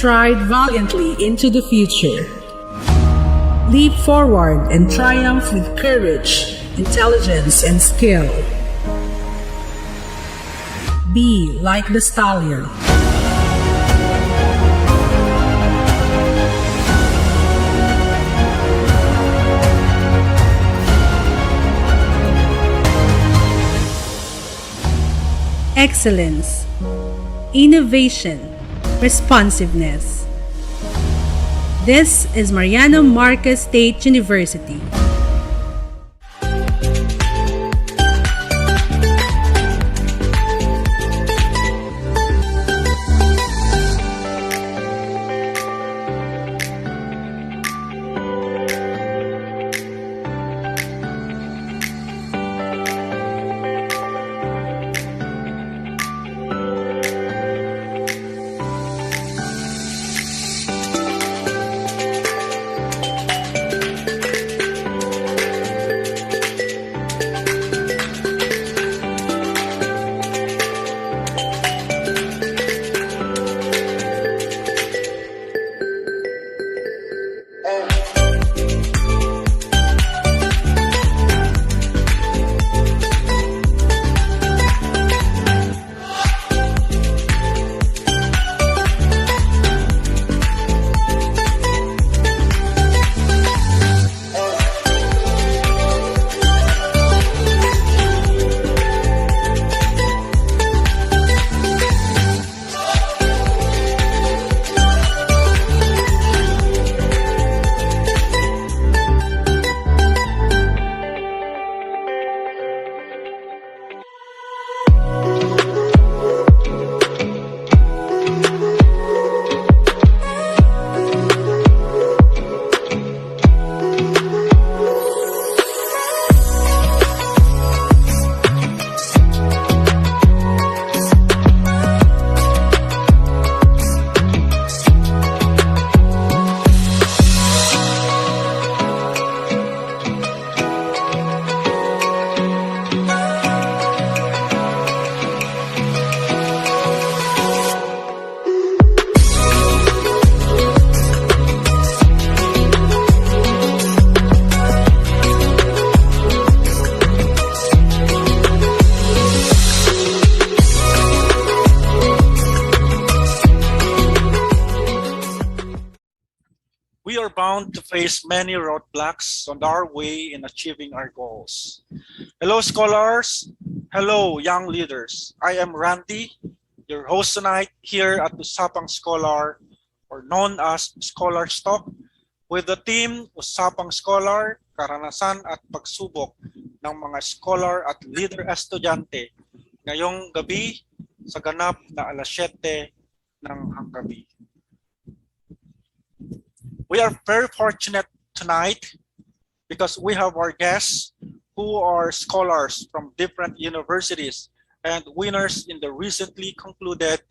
stride valiantly into the future. Leap forward and triumph with courage, intelligence, and skill. Be like the stallion. Excellence, innovation, responsiveness. This is Mariano Marquez State University. We are bound to face many roadblocks on our way in achieving our goals. Hello, scholars. Hello, young leaders. I am Randy, your host tonight here at USAPang Scholar, or known as Scholar Talk, with the theme USAPang Scholar, Karanasan at Pagsubok ng mga scholar at leader estudyante ngayong gabi sa ganap na alas 7 ng hanggabi. We are very fortunate tonight because we have our guests who are scholars from different universities and winners in the recently concluded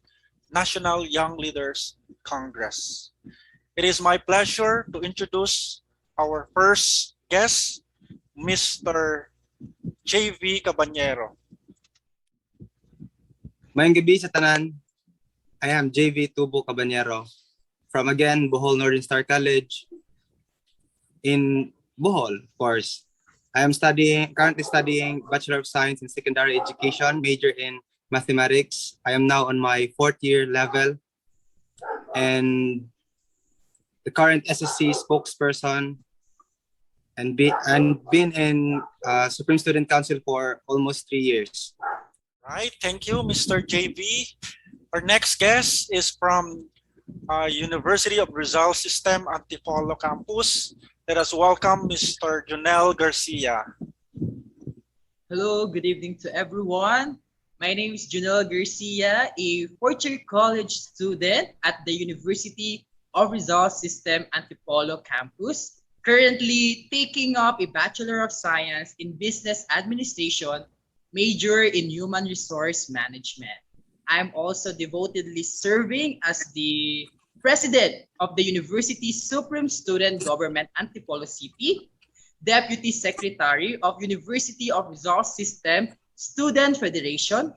National Young Leaders Congress. It is my pleasure to introduce our first guest, Mr. J.V. Cabanyero. Mayang gabi sa tanan. I am J.V. Tubo Cabanyero from again Bohol Northern Star College in Bohol, of course. I am currently studying Bachelor of Science in Secondary Education, major in Mathematics. I am now on my 4th year level and the current SSC spokesperson and been in Supreme Student Council for almost 3 years. Right, thank you, Mr. JV. Our next guest is from University of Rizal System Antipolo Campus. Let us welcome Mr. Janelle Garcia. Hello, good evening to everyone. My name is Janelle Garcia, a fourth-year college student at the University of Rizal System Antipolo Campus, currently taking up a Bachelor of Science in Business Administration, major in Human Resource Management. I'm also devotedly serving as the President of the University's Supreme Student Government Antipolo CP, Deputy Secretary of University of Rizal System Student Federation,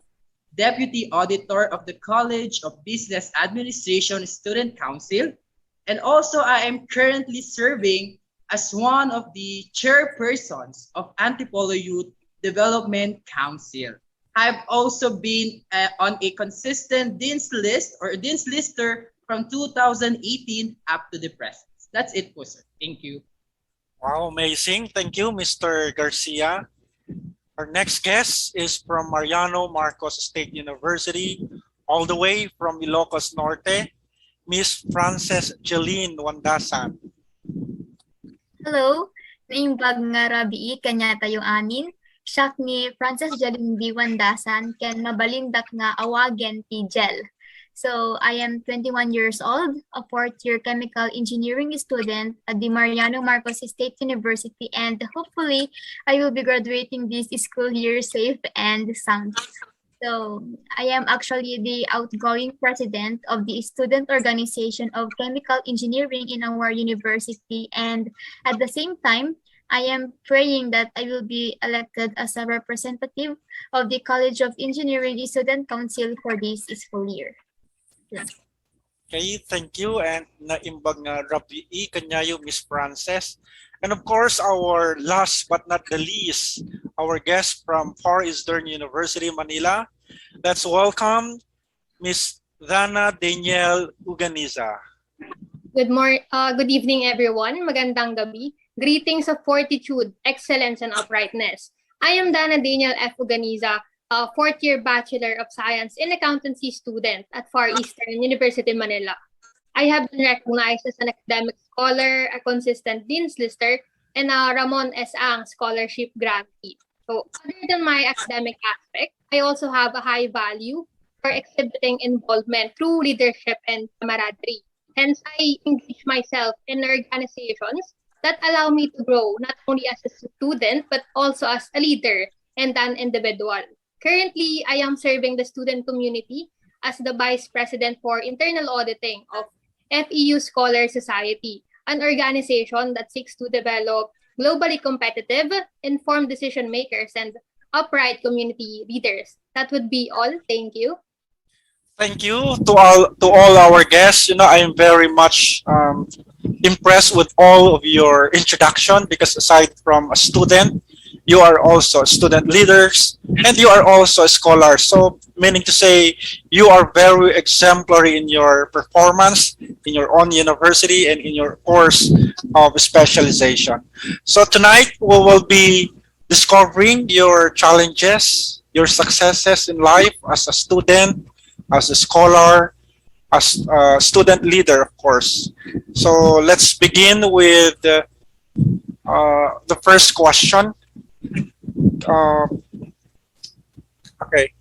Deputy Auditor of the College of Business Administration Student Council, and also I am currently serving as one of the chairpersons of Antipolo Youth Development Council. I've also been on a consistent Dean's List or Dean's Lister from 2018 up to the present. That's it po, sir. Thank you. Wow, amazing. Thank you, Mr. Garcia. Our next guest is from Mariano Marcos State University, all the way from Ilocos Norte, Miss Frances Jeline Wandasan. Hello, naimbag nga rabii kanya tayo amin. Siya ni Frances Jaling Wandasan ken mabalindak nga awagen ti Jel. So I am 21 years old, a fourth-year chemical engineering student at the Mariano Marcos State University, and hopefully I will be graduating this school year safe and sound. So I am actually the outgoing president of the student organization of chemical engineering in our university, and at the same time, I am praying that I will be elected as a representative of the College of Engineering Student Council for this school year. Okay, thank you. And naimbag nga rabii kanyayo, Miss Frances. And of course, our last but not the least, our guest from Far Eastern University, Manila. Let's welcome Miss Dana Danielle Uganiza. Good evening, everyone. Magandang gabi. Greetings of fortitude, excellence, and uprightness. I am Dana Daniel F. Uganiza, a fourth-year Bachelor of Science in Accountancy student at Far Eastern University, Manila. I have been recognized as an academic scholar, a consistent Dean's Lister, and a Ramon S. Ang Scholarship Grantee. So, other than my academic aspect, I also have a high value for exhibiting involvement through leadership and camaraderie. Hence, I engage myself in organizations that allow me to grow not only as a student, but also as a leader and an individual. Currently, I am serving the student community as the Vice President for Internal Auditing of FEU Scholar Society, an organization that seeks to develop globally competitive, informed decision makers, and upright community leaders. That would be all. Thank you. Thank you to all our guests. You know, I am very much impressed with all of your introduction, because aside from a student, you are also student leaders and you are also a scholar. So meaning to say, you are very exemplary in your performance in your own university and in your course of specialization. So tonight we will be discovering your challenges, your successes in life as a student, as a scholar, as a student leader, of course. So let's begin with the first question. Okay.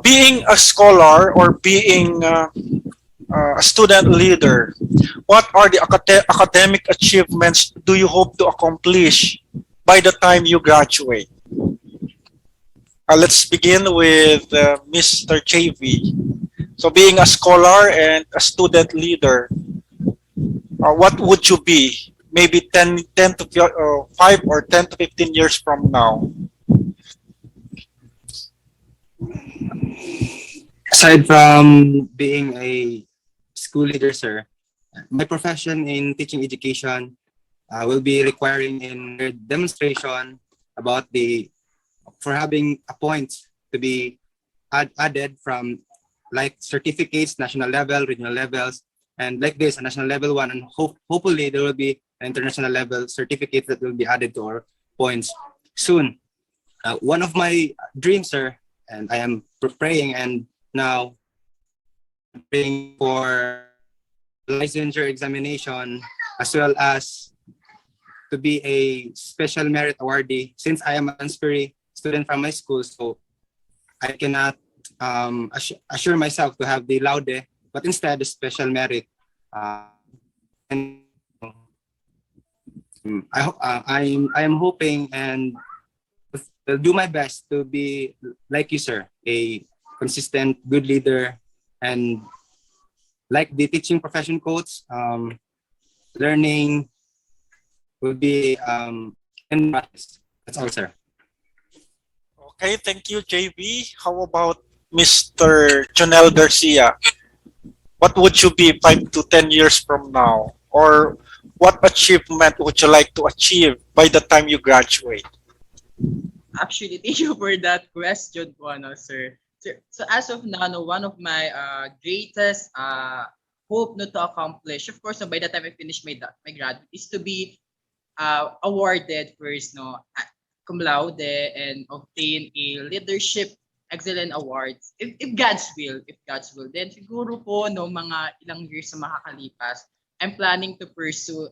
Being a scholar or being a student leader, what are the academic achievements do you hope to accomplish by the time you graduate? Let's begin with Mr. JV. So being a scholar and a student leader, what would you be? Maybe 10 to 5 or 10 to 15 years from now? Aside from being a school leader, sir, my profession in teaching education will be requiring in demonstration about for having a point to be added from like certificates, national level, regional levels, and like this, a national level one, and hopefully there will be an international level certificate that will be added to our points soon. One of my dreams, sir, and I am praying and now praying for licensure examination, as well as to be a special merit awardee, since I am a transferee student from my school, so I cannot assure myself to have the laude, but instead a special merit. And I am hoping and will do my best to be like you, sir, a consistent, good leader, and like the teaching profession quotes, learning will be in practice. That's all, sir. Okay, thank you, JB. How about Mr. Janelle Garcia? What would you be 5 to 10 years from now? Or what achievement would you like to achieve by the time you graduate? Actually, thank you for that question po, ano, sir. So as of now, no, one of my greatest hope no, to accomplish, of course, no, by the time I finish my graduate, is to be awarded first, no, cum laude and obtain a leadership excellent awards. If God's will, then siguro po, no, mga ilang years na makakalipas, I'm planning to pursue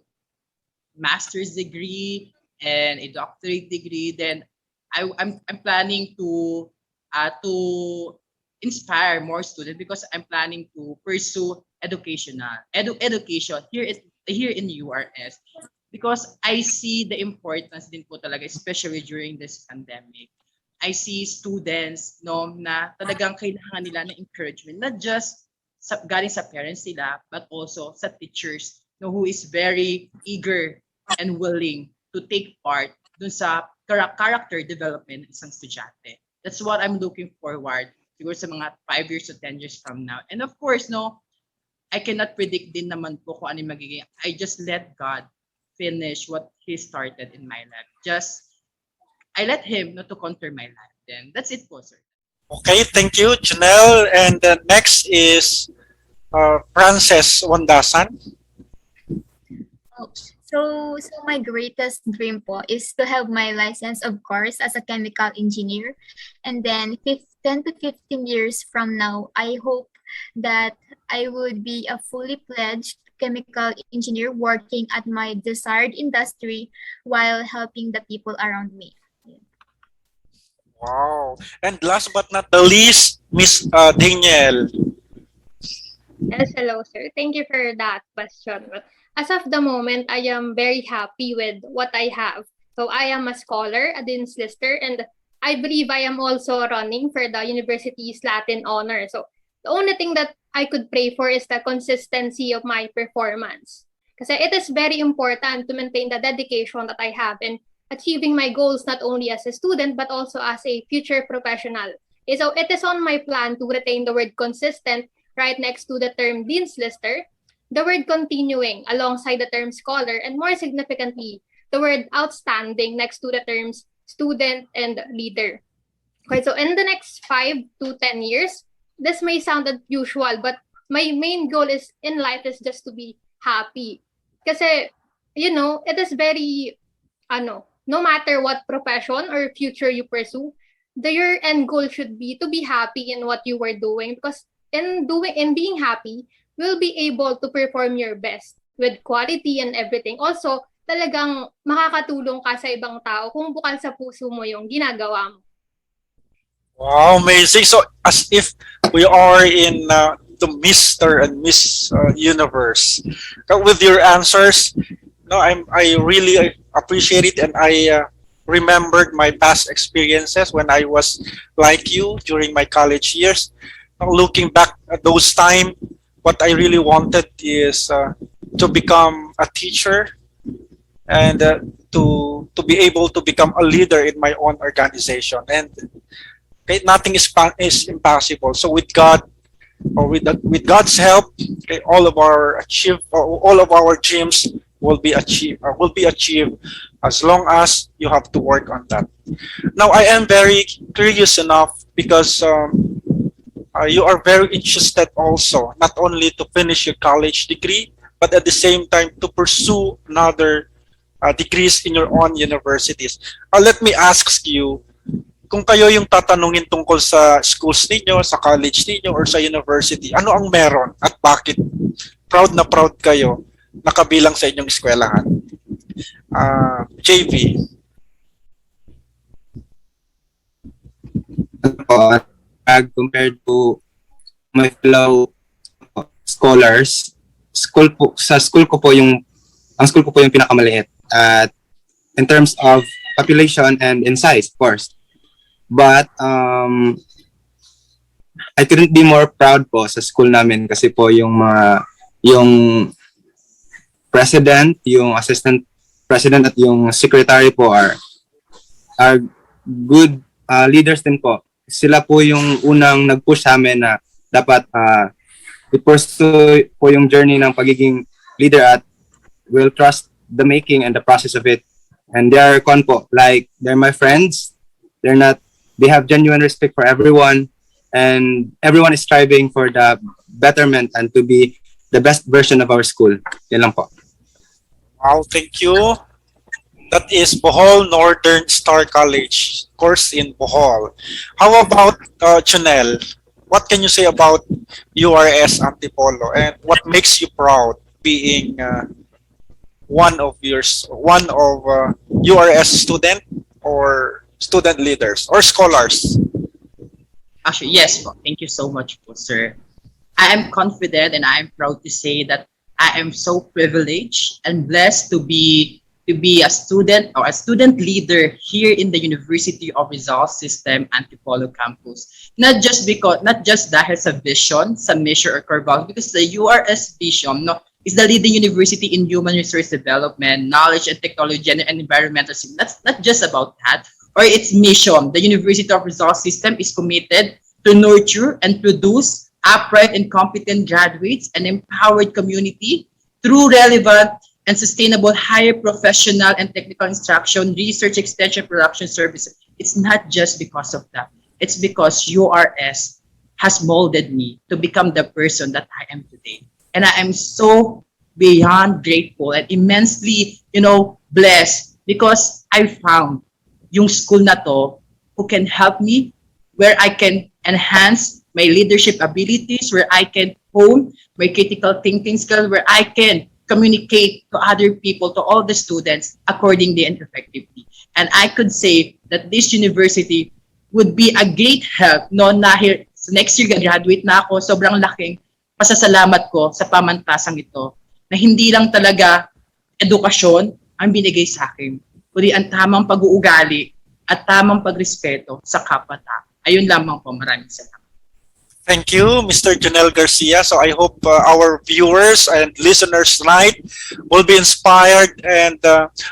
master's degree and a doctorate degree. Then I'm planning to inspire more students because I'm planning to pursue education here in URS because I see the importance din po talaga, especially during this pandemic. I see students no na talagang kailangan nila ng encouragement, not just galing sa parents nila but also sa teachers no, who is very eager and willing to take part dun sa character development ng isang estudyante. That's what I'm looking forward siguro sa mga 5 years to 10 years from now. And of course, no, I cannot predict din naman po kung ano yung magiging. I just let God finish what He started in my life. I let Him not to conquer my life. Then that's it po, sir. Okay, thank you, Janelle. And next is Frances Wandasan. So my greatest dream po is to have my license, of course, as a chemical engineer. And then 10 to 15 years from now, I hope that I would be a fully pledged chemical engineer working at my desired industry while helping the people around me. Wow. And last but not the least, Miss Danielle. Yes, hello, sir. Thank you for that question. But as of the moment, I am very happy with what I have. So I am a scholar, a Dean's Lister, and I believe I am also running for the university's Latin honor. So the only thing that I could pray for is the consistency of my performance. Kasi it is very important to maintain the dedication that I have in achieving my goals not only as a student but also as a future professional. So it is on my plan to retain the word consistent right next to the term Dean's Lister, the word continuing alongside the term scholar, and more significantly, the word outstanding next to the terms student and leader. Okay, so in the next 5 to 10 years, this may sound unusual, but my main goal in life is just to be happy. Kasi, it is very, no matter what profession or future you pursue, your end goal should be to be happy in what you were doing, because in being happy, will be able to perform your best with quality and everything. Also, talagang makakatulong ka sa ibang tao kung bukal sa puso mo yung ginagawa mo. Wow, amazing. So as if we are in the Mr. and Miss Universe. With your answers, I really appreciate it, and I remembered my past experiences when I was like you during my college years. Looking back at those times, what I really wanted is to become a teacher and to be able to become a leader in my own organization. And okay, nothing is impossible. So with God, or with God's help, okay, all of our dreams will be achieved as long as you have to work on that. Now I am very curious enough because you are very interested also, not only to finish your college degree, but at the same time to pursue another degrees in your own universities. Let me ask you, kung kayo yung tatanungin tungkol sa schools ninyo, sa college ninyo, or sa university, ano ang meron at bakit proud na proud kayo nakabilang sa inyong eskwelahan? JV. Compared to my fellow scholars, sa school ko po yung pinakamaliit at in terms of population and in size, of course. But I couldn't be more proud po sa school namin kasi po yung president, yung assistant president at yung secretary po are good leaders din po. Sila po yung unang nag-push sa amin na dapat i-pursue po yung journey ng pagiging leader at will trust the making and the process of it. And they are they're my friends. They have genuine respect for everyone, and everyone is striving for the betterment and to be the best version of our school. Yan lang po. Wow, thank you. That is Bohol Northern Star College, course in Bohol. How about Janelle? What can you say about URS Antipolo, and what makes you proud being one of URS student or student leaders or scholars? Actually, yes po. Thank you so much po, sir. I am confident and I am proud to say that I am so privileged and blessed to be a student or a student leader here in the University of Rizal System Antipolo campus. Not just dahil sa vision, sa mission or core values, because the URS vision is the leading university in human resource development, knowledge and technology and environmental. That's not just about that or its mission. The University of Rizal System is committed to nurture and produce upright and competent graduates and empowered community through relevant and sustainable higher professional and technical instruction, research, extension, production services. It's not just because of that. It's because URS has molded me to become the person that I am today. And I am so beyond grateful and immensely, blessed because I found yung school na to who can help me, where I can enhance my leadership abilities, where I can hone my critical thinking skills, where I can communicate to other people, to all the students accordingly and effectively. And I could say that this university would be a great help so next year graduate na ako. Sobrang laking pasasalamat ko sa pamantasang ito na hindi lang talaga edukasyon ang binigay sa akin, kundi ang tamang pag-uugali at tamang pagrespeto sa kapwa-tao. Ayun lamang po, maraming salamat. Thank you, Mr. Janelle Garcia. So I hope our viewers and listeners tonight will be inspired and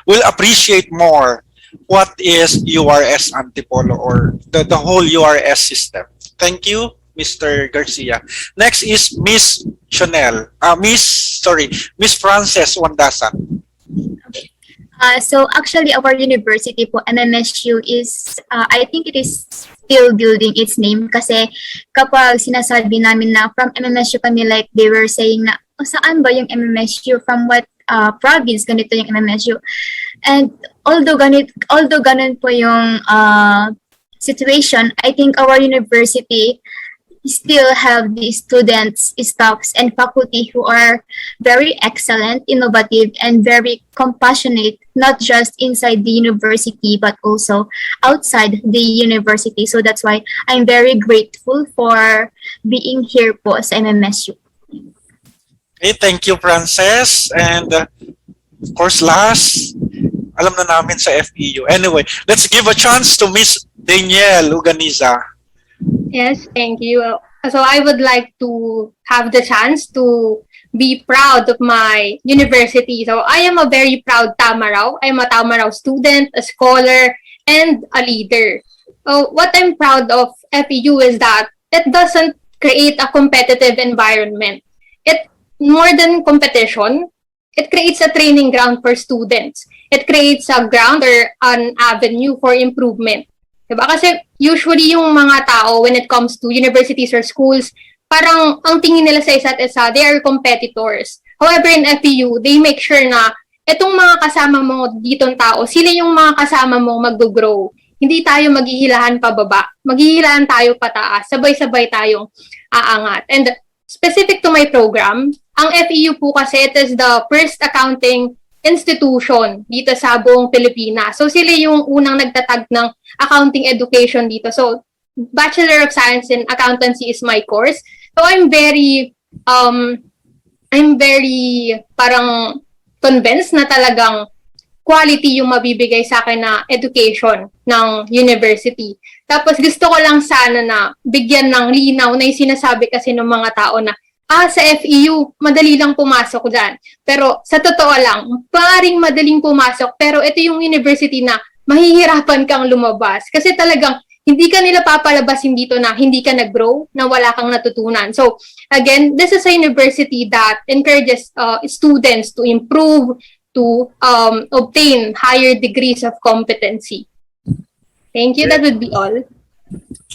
will appreciate more what is URS Antipolo or the whole URS system. Thank you, Mr. Garcia. Next is Miss Miss Frances Wandasan. So actually, our university po, MMSU is, I think it is still building its name kasi kapag sinasabi namin na from MMSU kami, like they were saying na, saan ba yung MMSU? From what province? Ganito yung MMSU. And although ganun po yung situation, I think our university still have the students, staffs, and faculty who are very excellent, innovative, and very compassionate, not just inside the university, but also outside the university. So that's why I'm very grateful for being here po sa MMSU. Okay, thank you, Frances. And of course, last, alam na namin sa FEU. Anyway, let's give a chance to Miss Danielle Garcia. Yes, thank you. So I would like to have the chance to be proud of my university. So I am a very proud Tamaraw. I'm a Tamaraw student, a scholar, and a leader. What I'm proud of FEU is that it doesn't create a competitive environment. It more than competition, it creates a training ground for students. It creates a ground or an avenue for improvement. Diba? Kasi usually yung mga tao when it comes to universities or schools, parang ang tingin nila sa isa't isa, they are competitors. However, in FEU, they make sure na itong mga kasama mo ditong tao, sila yung mga kasama mo mag-grow. Hindi tayo maghihilahan pababa. Maghihilahan tayo pataas. Sabay-sabay tayong aangat. And specific to my program, ang FEU po kasi it is the first accounting institution dito sa buong Pilipinas. So sila yung unang nagtatag ng accounting education dito. So Bachelor of Science in Accountancy is my course. So I'm very parang convinced na talagang quality yung mabibigay sa akin na education ng university. Tapos gusto ko lang sana na bigyan ng linaw na yung sinasabi kasi ng mga tao na sa FEU, madali lang pumasok dyan. Pero sa totoo lang, paring madaling pumasok, pero ito yung university na mahihirapan kang lumabas. Kasi talagang hindi ka nila papalabasin dito na hindi ka nag-grow, na wala kang natutunan. So, again, this is a university that encourages students to improve, to obtain higher degrees of competency. Thank you. That would be all.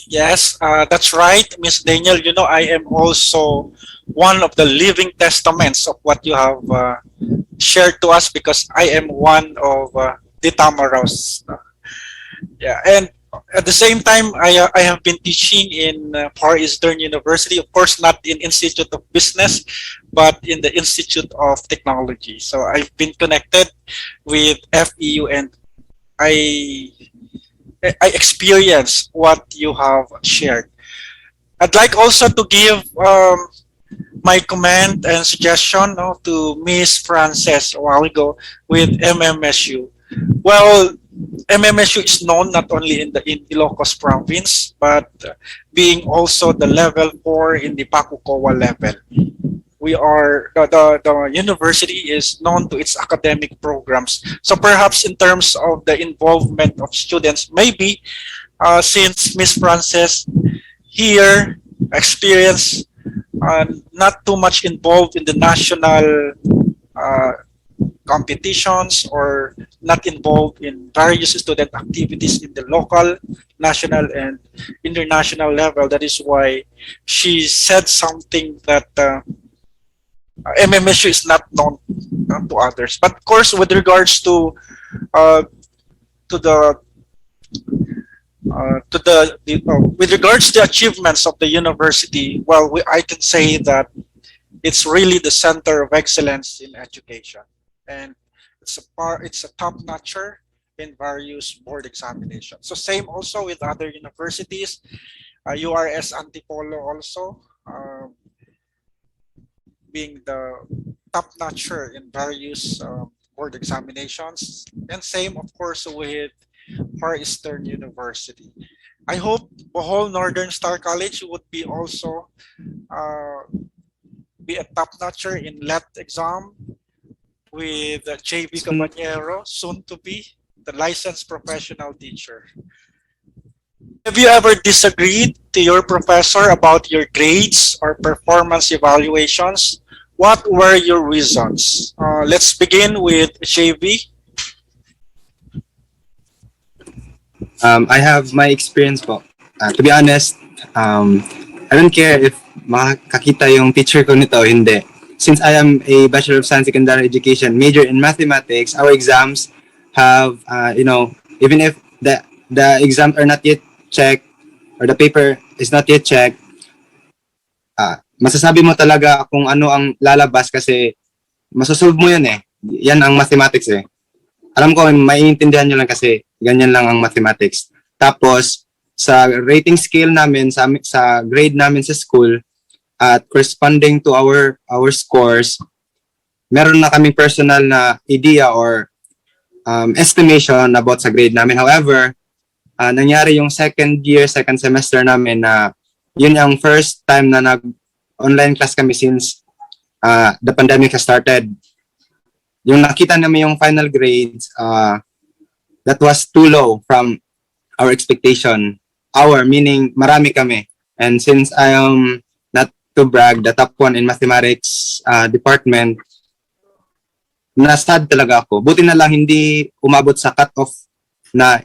Yes, that's right, Miss Daniel. You know, I am also one of the living testaments of what you have shared to us, because I am one of the Tamaros. Yeah, and at the same time, I have been teaching in Far Eastern University, of course, not in Institute of Business, but in the Institute of Technology. So I've been connected with FEU, and I experience what you have shared. I'd like also to give my comment and suggestion to Miss Frances a while ago with MMSU. Well, MMSU is known not only in Ilocos province, but being also the level 4 in the Pakukowa level. We are the university is known to its academic programs. So perhaps in terms of the involvement of students, maybe since Miss Frances here experience not too much involved in the national competitions, or not involved in various student activities in the local, national, and international level. That is why she said something that MMSU is not known to others. But of course, with regards to with regards to the achievements of the university, well, I can say that it's really the center of excellence in education, and it's a top-notcher in various board examinations. So same also with other universities, URS Antipolo also being the top-notcher in various board examinations, and same of course with Far Eastern University. I hope Bohol Northern Star College would be also be a top-notcher in LET exam with JV Caballero, soon to be the licensed professional teacher. Have you ever disagreed to your professor about your grades or performance evaluations? What were your reasons? Let's begin with JV. I have my experience po. To be honest, I don't care if makakita yung teacher ko nito o hindi. Since I am a Bachelor of Science Secondary Education, major in mathematics, our exams have, even if the exams are not yet checked or the paper is not yet checked, masasabi mo talaga kung ano ang lalabas kasi masosolve mo yun eh. Yan ang mathematics eh. Alam ko, maiintindihan nyo lang kasi ganyan lang ang mathematics. Tapos, sa rating scale namin, sa grade namin sa school, at corresponding to our scores, meron na kaming personal na idea or estimation about sa grade namin. However, nangyari yung second semester namin na yun ang first time na nag-online class kami since the pandemic has started. Yung nakita namin yung final grades, that was too low from our expectation. Meaning marami kami. And since I am not to brag, the top one in mathematics department, na-sad talaga ako. Buti na lang hindi umabot sa cut-off na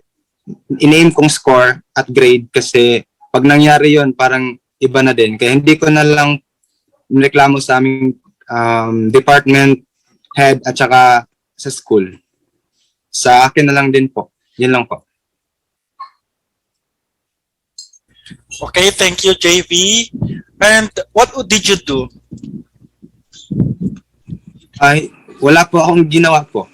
in-aim kong score at grade kasi pag nangyari yon parang iba na din. Kaya hindi ko na lang nireklamo sa aming department head at saka sa school. Sa akin na lang din po. Yun lang po. Okay, thank you, JV. And what did you do? Ay, wala po akong ginawa po.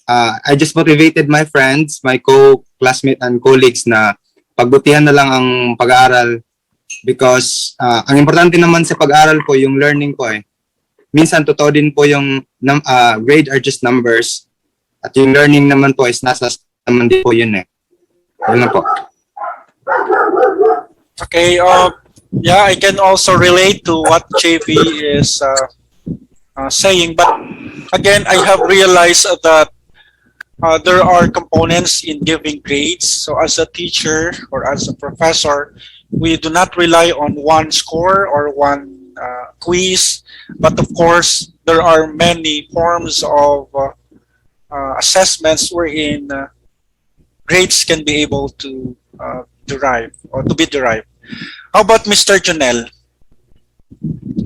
I just motivated my friends, my co-classmates and colleagues na pagbutihan na lang ang pag-aaral because ang importante naman sa pag-aaral ko yung learning ko eh. Minsan totoo din po yung grade are just numbers at yung learning naman po is nasa naman din po yun eh. Yun na po. Okay, yeah, I can also relate to what JV is saying, but again, I have realized that there are components in giving grades. So as a teacher or as a professor, we do not rely on one score or one quiz, but of course, there are many forms of assessments wherein grades can be able to derive or to be derived. How about Mr. Janelle?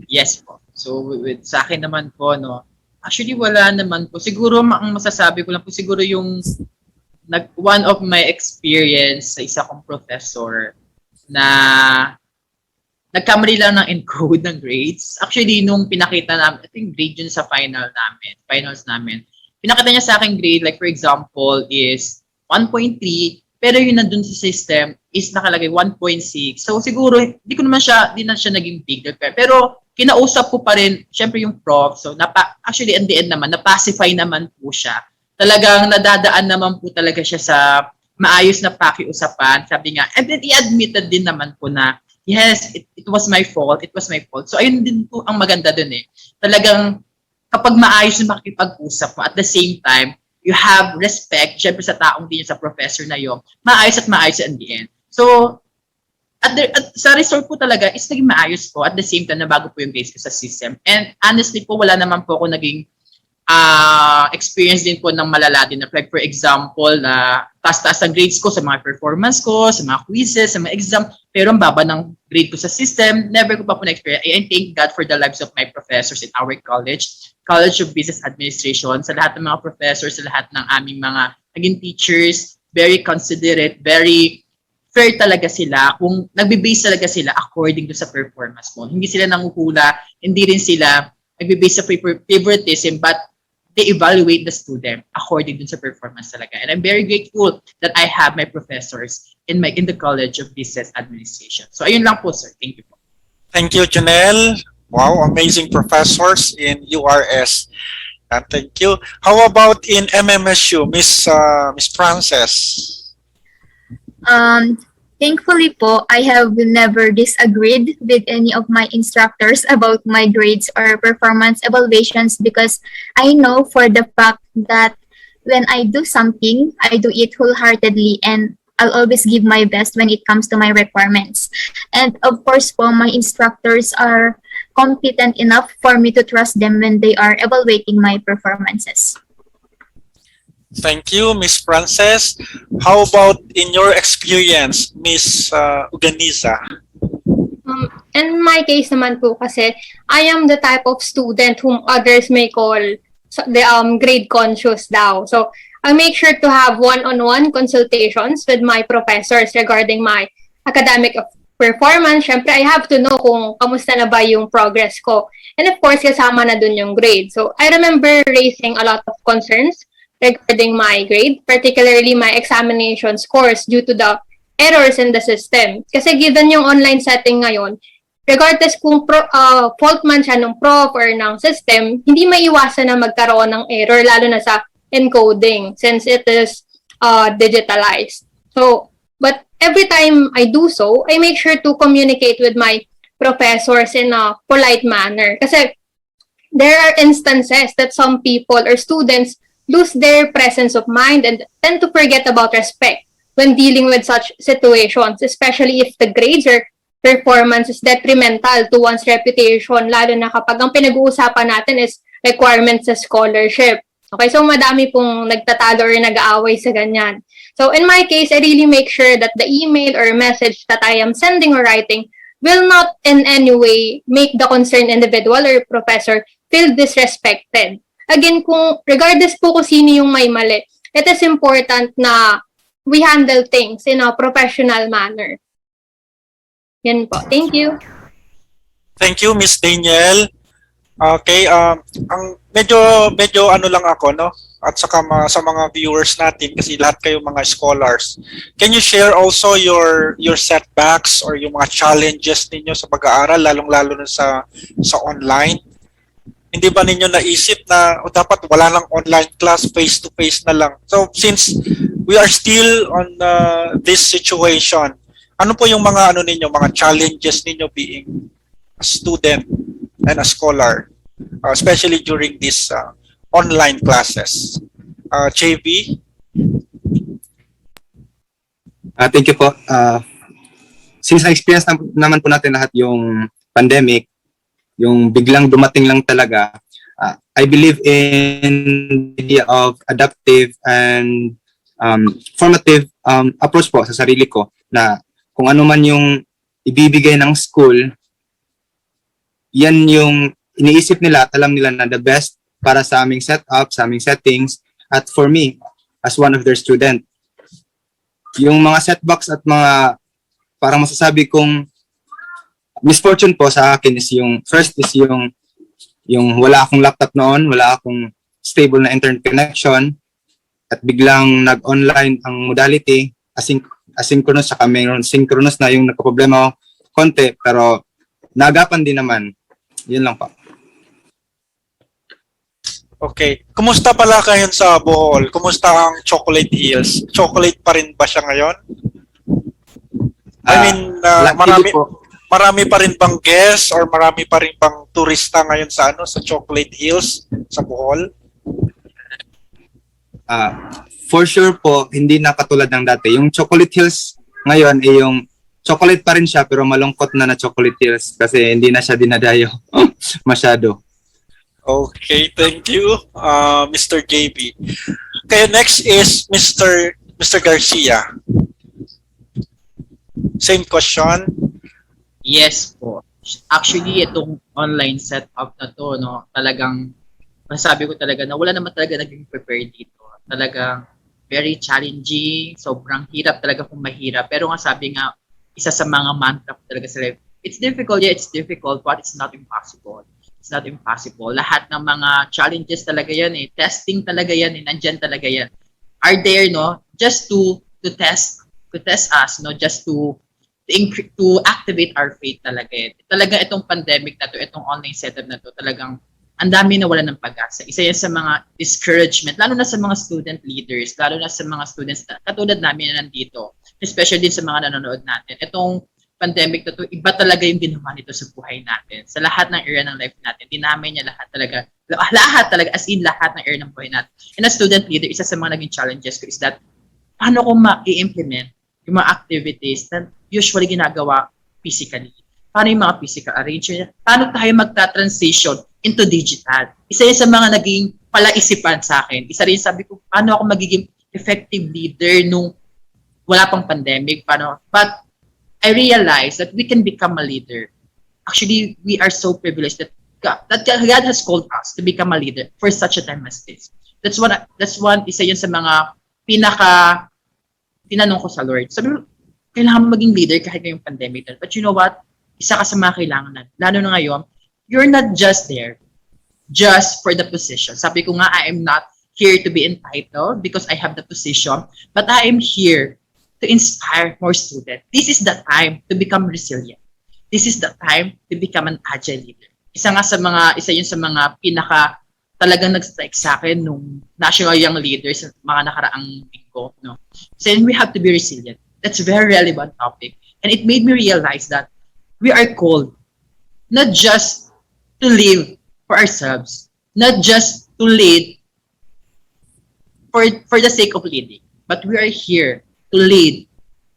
Yes po. So with sa akin naman po, no, actually wala naman po. Siguro ang masasabi ko lang po siguro yung one of my experience sa isa kong professor na nagkamali lang ng encode ng grades. Actually, nung pinakita namin, ito yung grade yun sa finals namin. Pinakita niya sa akin grade, like for example, is 1.3, pero yung nandun sa system is nakalagay 1.6. So siguro, di na siya naging big deal. Pero kinausap ko pa rin, syempre yung prof. So actually, in the end naman, napacify naman po siya. Talagang nadadaan naman po talaga siya sa maayos na pakiusapan. Sabi nga, and then i-admitted din naman po na, yes, it was my fault. It was my fault. So ayun din po ang maganda dun eh. Talagang kapag maayos na makipag-usap mo, at the same time, you have respect, syempre sa taong din sa professor na yun, maayos at maayos in the end. So, at sa resort po talaga, is naging maayos po at the same time na bago po yung grades ko sa system. And honestly po, wala naman po ako naging experience din po ng malala din. Like for example, taas-taas ang grades ko sa mga performance ko, sa mga quizzes, sa mga exam, pero ang baba ng grade ko sa system, never ko pa po na-experience. I thank God for the lives of my professors in our College of Business Administration, sa lahat ng mga professors, sa lahat ng aming mga naging teachers, very considerate, very fair talaga sila. Kung nagbe-base talaga sila according to sa performance mo. Hindi sila nanguhula, hindi rin sila nagbe-base sa favoritism, but they evaluate the student according to sa performance talaga. And I'm very grateful that I have my professors in the College of Business Administration. So ayun lang po, sir. Thank you po. Thank you, Janelle. Wow, amazing professors in URS. Thank you. How about in MMSU, Miss Frances? Thankfully po, I have never disagreed with any of my instructors about my grades or performance evaluations because I know for the fact that when I do something, I do it wholeheartedly and I'll always give my best when it comes to my requirements. And of course po, my instructors are competent enough for me to trust them when they are evaluating my performances. Thank you, Miss Frances. How about in your experience, Miss Uganiza? In my case naman po kasi, I am the type of student whom others may call the grade conscious daw. So, I make sure to have one-on-one consultations with my professors regarding my academic performance. Syempre, I have to know kung kamusta na ba yung progress ko. And of course, kasama na dun yung grade. So, I remember raising a lot of concerns regarding my grade, particularly my examination scores due to the errors in the system. Kasi given yung online setting ngayon, regardless kung fault man siya ng prof or ng system, hindi maiwasan na magkaroon ng error, lalo na sa encoding since it is digitalized. So, but every time I do so, I make sure to communicate with my professors in a polite manner. Kasi there are instances that some people or students lose their presence of mind and tend to forget about respect when dealing with such situations, especially if the grades or performance is detrimental to one's reputation, lalo na kapag ang pinag-uusapan natin is requirements sa scholarship. Okay, so madami pong nagtatalo or nag-aaway sa ganyan. So in my case, I really make sure that the email or message that I am sending or writing will not in any way make the concerned individual or professor feel disrespected. Again, regardless po kung sino yung may mali, it is important na we handle things in a professional manner. Yan po. Thank you. Thank you, Miss Danielle. Okay, ang medyo ano lang ako, no? At saka sa mga viewers natin kasi lahat kayo mga scholars. Can you share also your setbacks or yung mga challenges ninyo sa pag-aaral lalong-lalo na sa online? Hindi ba ninyo naisip na dapat wala lang online class, face-to-face na lang? So since we are still on this situation, ano po yung mga mga challenges ninyo being a student and a scholar, especially during these online classes? JV. Thank you po. Since na-experience naman po natin lahat yung pandemic, yung biglang dumating lang talaga, I believe in the idea of adaptive and formative approach po sa sarili ko na kung ano man yung ibibigay ng school, yan yung iniisip nila at alam nila na the best para sa aming setup, sa aming settings, at for me, as one of their student. Yung mga setbacks at mga parang masasabi kong misfortune po sa akin is yung first is yung wala akong laptop noon, wala akong stable na internet connection at biglang nag-online ang modality, asynchronous saka mayroon synchronous na yung nagka-problema konti pero naagapan din naman. Yun lang po. Okay. Kumusta pala kayo sa Bohol? Kumusta ang Chocolate Hills? Chocolate pa rin ba siya ngayon? I mean, marami pa rin bang guests or marami pa rin bang turista ngayon sa sa Chocolate Hills sa Bohol? For sure po, hindi na katulad ng dati. Yung Chocolate Hills ngayon ay yung chocolate pa rin siya pero malungkot na Chocolate Hills kasi hindi na siya dinadayo masyado. Okay, thank you, Mr. JB. Okay, next is Mr. Garcia. Same question. Yes po. Actually, itong online setup na to, no, talagang masabi ko talaga na wala naman talaga naging prepared dito. Talagang very challenging, sobrang hirap talaga kung mahirap. Pero nga sabi nga, isa sa mga mantra ko talaga sa life, it's difficult, yeah, it's difficult, but it's not impossible. It's not impossible. Lahat ng mga challenges talaga yan eh. Testing talaga yan eh. Nandyan talaga yan. Are there, no, just to test us, no, just to activate our faith talaga eh. Talaga itong pandemic na to, itong online setup na to, talagang ang dami na wala ng pag-asa. Isa yan sa mga discouragement, lalo na sa mga student leaders, lalo na sa mga students na katulad namin na nandito, especially din sa mga nanonood natin. Itong pandemic na to, iba talaga yung ginawa nito sa buhay natin. Sa lahat ng area ng life natin, dinamay niya lahat talaga, as in lahat ng area ng buhay natin. And as student leader, isa sa mga naging challenges ko is that, paano ko ma-i-implement yung mga activities na usually ginagawa physically? Paano yung mga physical arrangement? Paano tayo magta-transition into digital? Isa yun sa mga naging palaisipan sa akin. Isa rin sabi ko, paano ako magiging effective leader nung wala pang pandemic? Paano? But I realized that we can become a leader. Actually, we are so privileged that God has called us to become a leader for such a time as this. That's one, isa yun sa mga tinanong ko sa Lord. Sabi mo, kailangan mo maging leader kahit ngayong pandemic. But you know what? Isa ka sa mga kailangan na. Lalo na ngayon, you're not just there just for the position. Sabi ko nga, I am not here to be entitled because I have the position, but I am here to inspire more students. This is the time to become resilient. This is the time to become an agile leader. Isa yun sa mga talagang nag-strike sa akin nung National Young Leaders, mga nakaraang linggo, no? Saying we have to be resilient. That's a very relevant topic. And it made me realize that we are called not just to live for ourselves, not just to lead for the sake of leading, but we are here to lead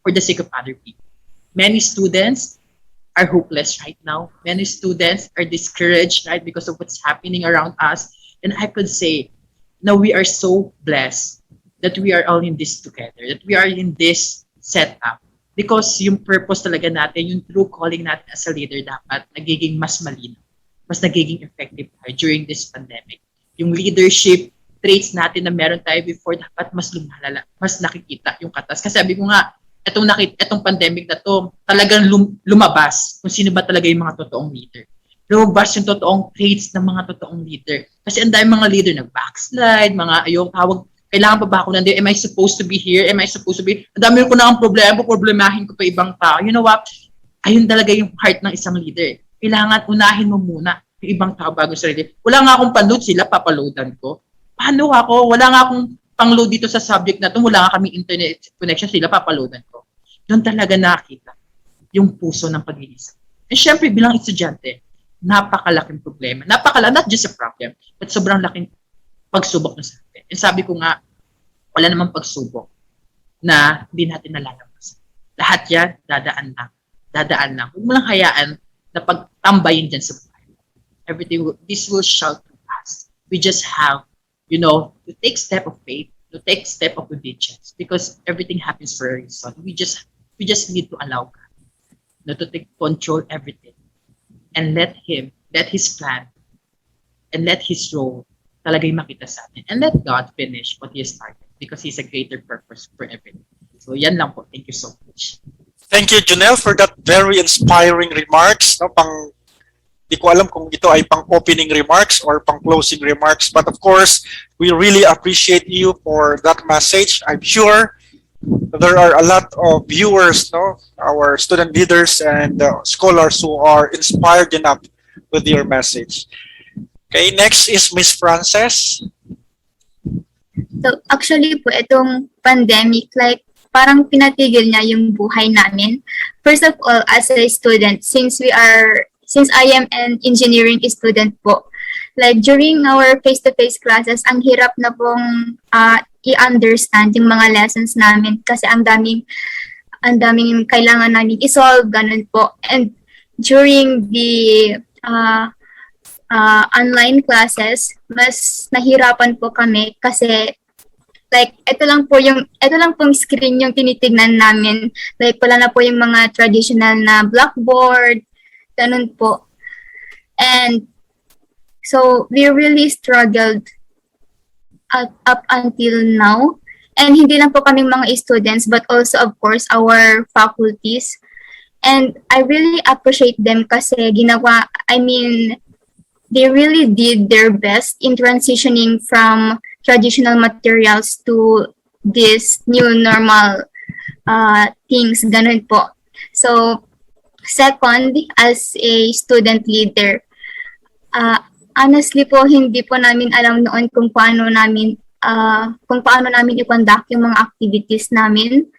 for the sake of other people. Many students are hopeless right now. Many students are discouraged, right, because of what's happening around us. And I could say, now we are so blessed that we are all in this together, that we are in this setup. Because yung purpose talaga natin, yung true calling natin as a leader dapat nagiging mas malinaw, mas nagiging effective tayo during this pandemic. Yung leadership traits natin na meron tayo before, dapat mas lumalala, mas nakikita yung katas. Kasi sabi ko nga, itong pandemic na to, talagang lumabas kung sino ba talaga yung mga totoong leader. Lumabas yung totoong traits ng mga totoong leader. Kasi ang dami mga leader na backslide, mga tawag, kailangan pa ba ako nandiyo? Am I supposed to be here? Am I supposed to be? Ang dami ko na ang problemahin ko pa ibang tao. You know what? Ayun talaga yung heart ng isang leader. Kailangan unahin mo muna yung ibang tao bago sa sarili. Wala nga akong panood, sila papaloadan ko. Paano ako? Wala nga akong pang-load dito sa subject na ito. Wala nga kami internet connection, sila papaloadan ko. Doon talaga nakita yung puso ng pag-iisip. And syempre, bilang estudyante, napakalaking problema. Not just a problem, but sobrang laking pagsubok na sa atin. And sabi ko nga, wala namang pagsubok na hindi natin nalalabas. Lahat yan, dadaan lang. Dadaan lang. Huwag mo lang hayaan na pagtambayin dyan sa buhay. This will shout to us. We just have, to take step of faith, to take step of obedience, because everything happens for a reason. We just need to allow God to take control everything and let His plan, and let His role talagay makita sa atin. And let God finish what He has started, because He's a greater purpose for everything. So yan lang po. Thank you so much. Thank you, Janelle, for that very inspiring remarks. No, di ko alam kung ito ay pang opening remarks or pang closing remarks, but of course, we really appreciate you for that message. I'm sure there are a lot of viewers, our student leaders and scholars who are inspired enough with your message. Okay, next is Miss Frances. So actually po, itong pandemic, like parang pinatigil niya yung buhay namin. First of all, as a student, since I am an engineering student po, like during our face-to-face classes, ang hirap na pong i-understand yung mga lessons namin kasi ang daming kailangan namin i-solve, ganun po. And during the online classes, mas nahirapan po kami kasi like ito lang pong screen yung tinitignan namin. Like wala na po yung mga traditional na blackboard, ganun po. And so we really struggled up until now. And hindi lang po kaming mga students, but also of course our faculties. And I really appreciate them kasi they really did their best in transitioning from traditional materials to this new normal things, ganun po. So, second, as a student leader, honestly po, hindi po namin alam noon kung paano namin i-conduct yung mga activities namin.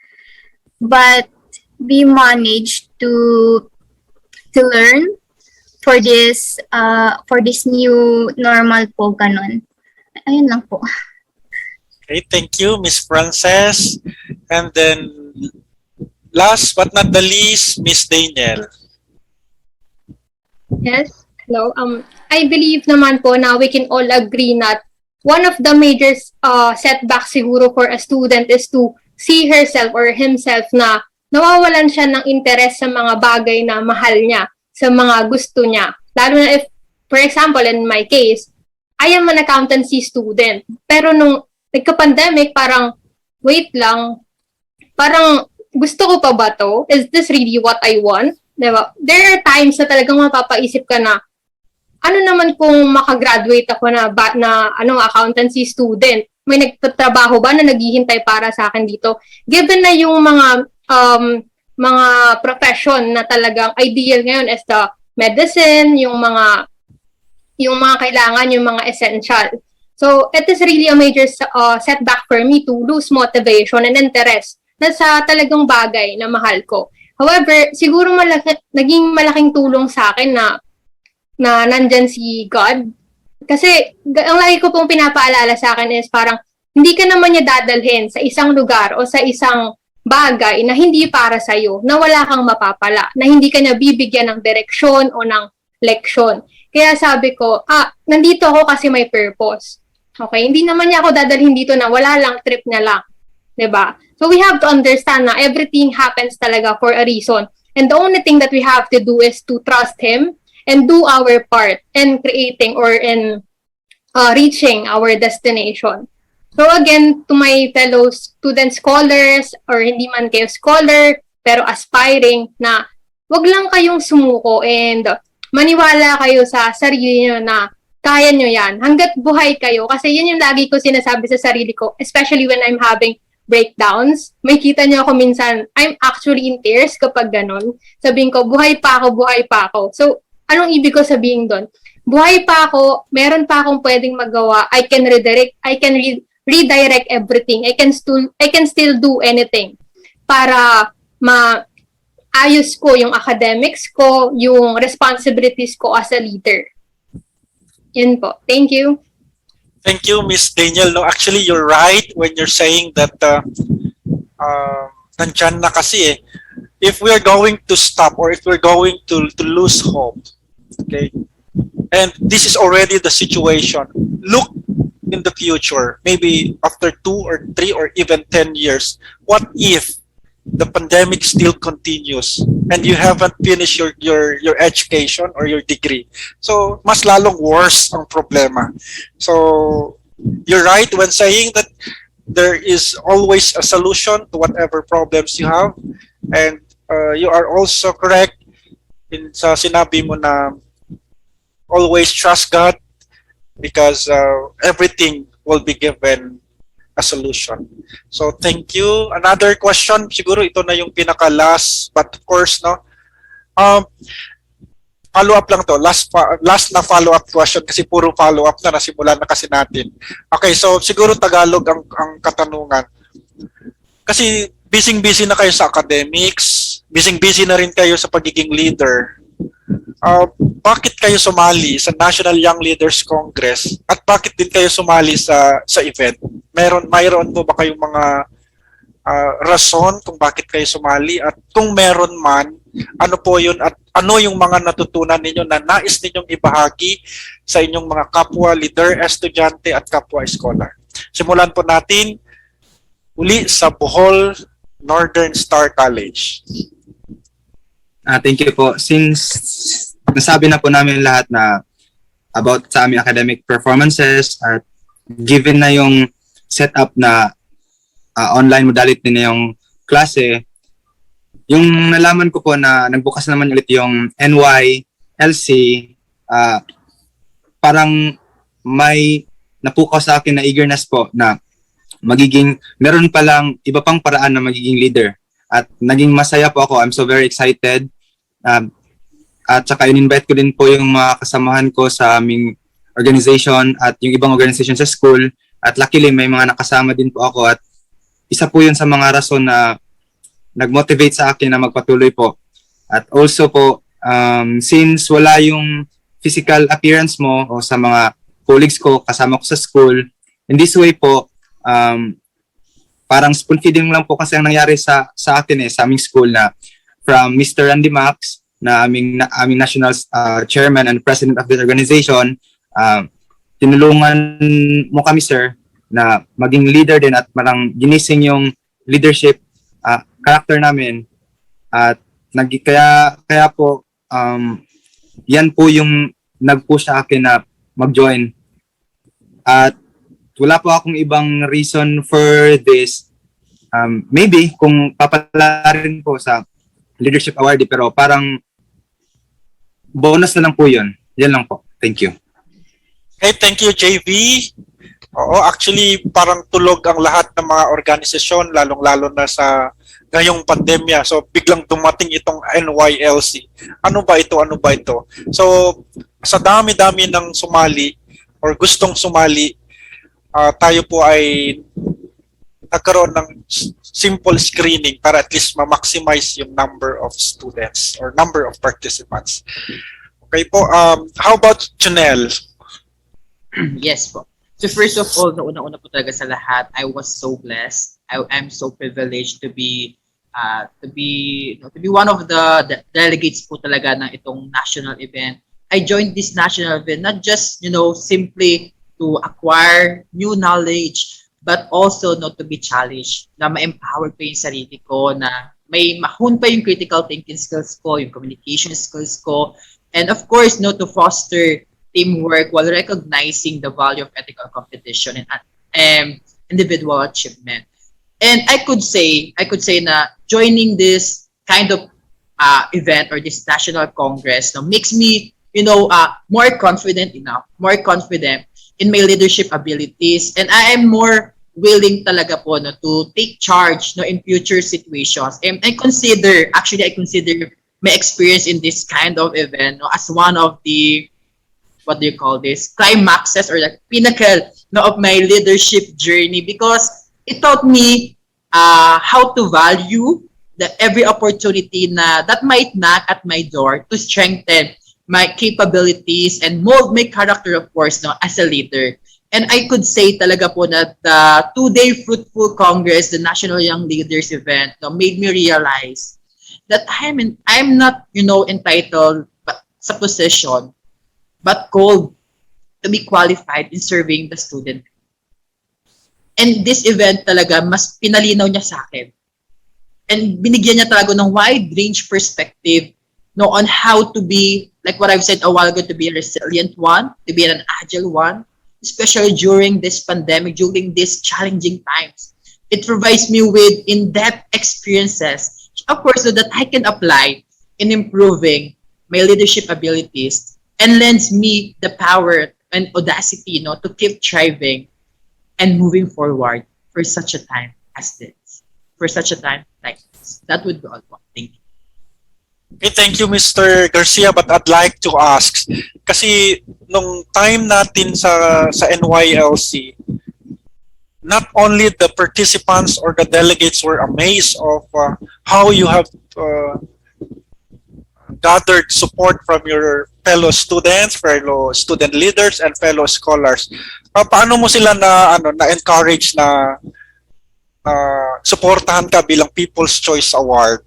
But we managed to learn for this new normal po, ganun. Ayun lang po. Okay, thank you, Miss Frances. And then, last but not the least, Miss Danielle. Yes, hello. I believe naman po na we can all agree that one of the major setbacks siguro for a student is to see herself or himself na nawawalan siya ng interest sa mga bagay na mahal niya, sa mga gusto niya. Lalo na if, for example, in my case, I am an accountancy student. Pero nung nagka-pandemic, parang, wait lang, parang gusto ko pa ba to? Is this really what I want? Diba? There are times na talagang mapapaisip ka na, ano naman kung makagraduate ako na accountancy student? May nagtatrabaho ba na naghihintay para sa akin dito? Given na yung mga profession na talagang ideal ngayon is the medicine, yung mga kailangan, yung mga essential. So, it is really a major setback for me to lose motivation and interest na sa talagang bagay na mahal ko. However, siguro naging malaking tulong sa akin na nandyan si God. Kasi, ang lagi ko pong pinapaalala sa akin is parang, hindi ka naman niya dadalhin sa isang lugar o sa isang bagay na hindi para sa'yo, na wala kang mapapala, na hindi ka niya bibigyan ng direksyon o ng leksyon. Kaya sabi ko, nandito ako kasi may purpose. Okay? Hindi naman niya ako dadalhin dito na wala lang, trip niya lang. 'Di ba? So we have to understand na everything happens talaga for a reason. And the only thing that we have to do is to trust Him and do our part in creating or in reaching our destination. So again, to my fellow student scholars or hindi man kayo scholar, pero aspiring na wag lang kayong sumuko and maniwala kayo sa sarili nyo na kaya nyo yan hanggat buhay kayo. Kasi yun yung lagi ko sinasabi sa sarili ko, especially when I'm having breakdowns. May kita nyo ako minsan, I'm actually in tears kapag ganon. Sabihin ko, buhay pa ako. So, anong ibig ko sabihin doon? Buhay pa ako, meron pa akong pwedeng magawa, I can redirect everything. I can still do anything para maayos ko yung academics ko, yung responsibilities ko as a leader. Yun po. Thank you. Thank you, Miss Daniel. No, actually, you're right when you're saying that nandyan na kasi eh. If we're going to stop or if we're going to lose hope, okay, and this is already the situation, look in the future, maybe after 2 or 3 or even 10 years, what if the pandemic still continues and you haven't finished your education or your degree? So, mas lalong worse ang problema. So, you're right when saying that there is always a solution to whatever problems you have. And you are also correct in sa sinabi mo na always trust God because everything will be given a solution. So thank you. Another question, siguro ito na yung pinaka-last, but of course, no, follow-up lang to. Last na follow-up question kasi puro follow-up na nasimulan na kasi natin. Okay, so siguro Tagalog ang katanungan. Kasi busy-busy na kayo sa academics, busy-busy na rin kayo sa pagiging leader. Bakit kayo sumali sa National Young Leaders Congress at bakit din kayo sumali sa event? Mayroon po ba kayong mga rason kung bakit kayo sumali at kung meron man, ano po yun at ano yung mga natutunan ninyo na nais ninyong ibahagi sa inyong mga kapwa leader, estudyante at kapwa scholar? Simulan po natin uli sa Bohol Northern Star College. Thank you po. Since nasabi na po namin lahat na about sa aming academic performances at given na yung setup na online modality na yung klase, yung nalaman ko po na nagbukas naman ulit yung NYLC, parang may napukaw sa akin na eagerness po na meron palang iba pang paraan na magiging leader. At naging masaya po ako. I'm so very excited. At saka in-invite ko din po yung mga kasamahan ko sa aming organization at yung ibang organization sa school. At luckily, may mga nakasama din po ako. At isa po yun sa mga rason na nag-motivate sa akin na magpatuloy po. At also po, since wala yung physical appearance mo o sa mga colleagues ko, kasama ko sa school, in this way po, parang spoon feeding lang po kasi ang nangyari sa akin sa aming school na from Mr. Randy Max na aming national chairman and president of this organization, tinulungan mo kami sir na maging leader din at parang ginising yung leadership character namin at kaya po yan po yung nag-push sa akin na mag-join at wala po akong ibang reason for this. Maybe kung papalarin po sa leadership awardee, pero parang bonus na lang po yun. Yan lang po. Thank you. Okay, thank you, JV. Oo, actually, parang tulog ang lahat ng mga organisasyon, lalong-lalo na sa ngayong pandemya. So, biglang dumating itong NYLC. Ano ba ito? Ano ba ito? So, sa dami-dami ng sumali or gustong sumali, tayo po ay nagkaroon ng simple screening para at least ma-maximize yung number of students or number of participants. Okay po, how about Janelle? Yes po. So first of all, una-una po talaga sa lahat, I was so blessed. I'm so privileged to be one of the delegates po talaga ng itong national event. I joined this national event not just, simply to acquire new knowledge, but also not to be challenged, na ma-empower pa yung sarili ko, na may mahon pa yung critical thinking skills ko, yung communication skills ko, and of course, to foster teamwork while recognizing the value of ethical competition and individual achievement. And I could say na joining this kind of event or this national congress makes me, more confident in my leadership abilities, and I am more willing talaga po to take charge in future situations. And I consider my experience in this kind of event as one of the, what do you call this, climaxes or the pinnacle of my leadership journey, because it taught me how to value every opportunity that might knock at my door to strengthen my capabilities and mold my character, of course, as a leader. And I could say talaga po that the two-day fruitful Congress, the National Young Leaders event, no, made me realize that I'm not, entitled sa position, but called to be qualified in serving the student. And this event talaga, mas pinalinaw niya sa akin. And binigyan niya talaga ng wide range perspective, no, on how to be, like what I've said a while ago, to be a resilient one, to be an agile one, especially during this pandemic, during these challenging times. It provides me with in-depth experiences, of course, so that I can apply in improving my leadership abilities and lends me the power and audacity, to keep thriving and moving forward for such a time as this, for such a time like this. That would be all. Thank you. Okay, thank you, Mr. Garcia. But I'd like to ask, kasi nung time natin sa NYLC, not only the participants or the delegates were amazed of how you have gathered support from your fellow students, fellow student leaders, and fellow scholars. Paano mo sila na-encourage na supportahan ka bilang People's Choice Award?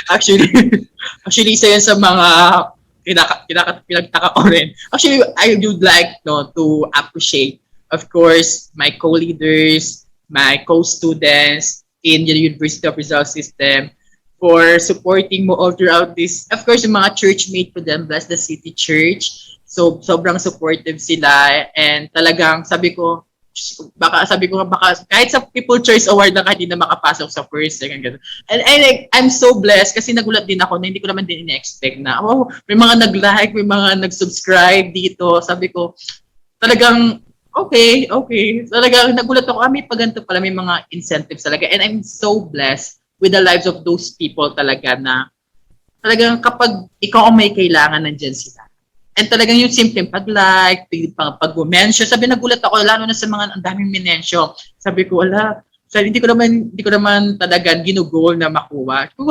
actually, isa yan sa mga pinagtaka ko rin. Actually, I would like to appreciate, of course, my co-leaders, my co-students in the University of Rizal system for supporting mo all throughout this. Of course, yung mga churchmate ko din, Bless the City Church. So, sobrang supportive sila. And talagang baka kahit sa People Choice Award na hindi na makapasok sa first, second, gano'n. And I'm so blessed kasi nagulat din ako na hindi ko naman din in-expect na, may mga nag-like, may mga nag-subscribe dito. Sabi ko, talagang, okay. Talagang nagulat ako, may paganto pala, may mga incentives talaga. And I'm so blessed with the lives of those people talaga na talagang kapag ikaw ang may kailangan, nandyan sila. And talagang yung simpleng pag-like, pag-mention, sabi nagulat ako, lalo na sa mga ang daming minensyo. Sabi ko, hindi ko naman talaga ginugol na makuha. For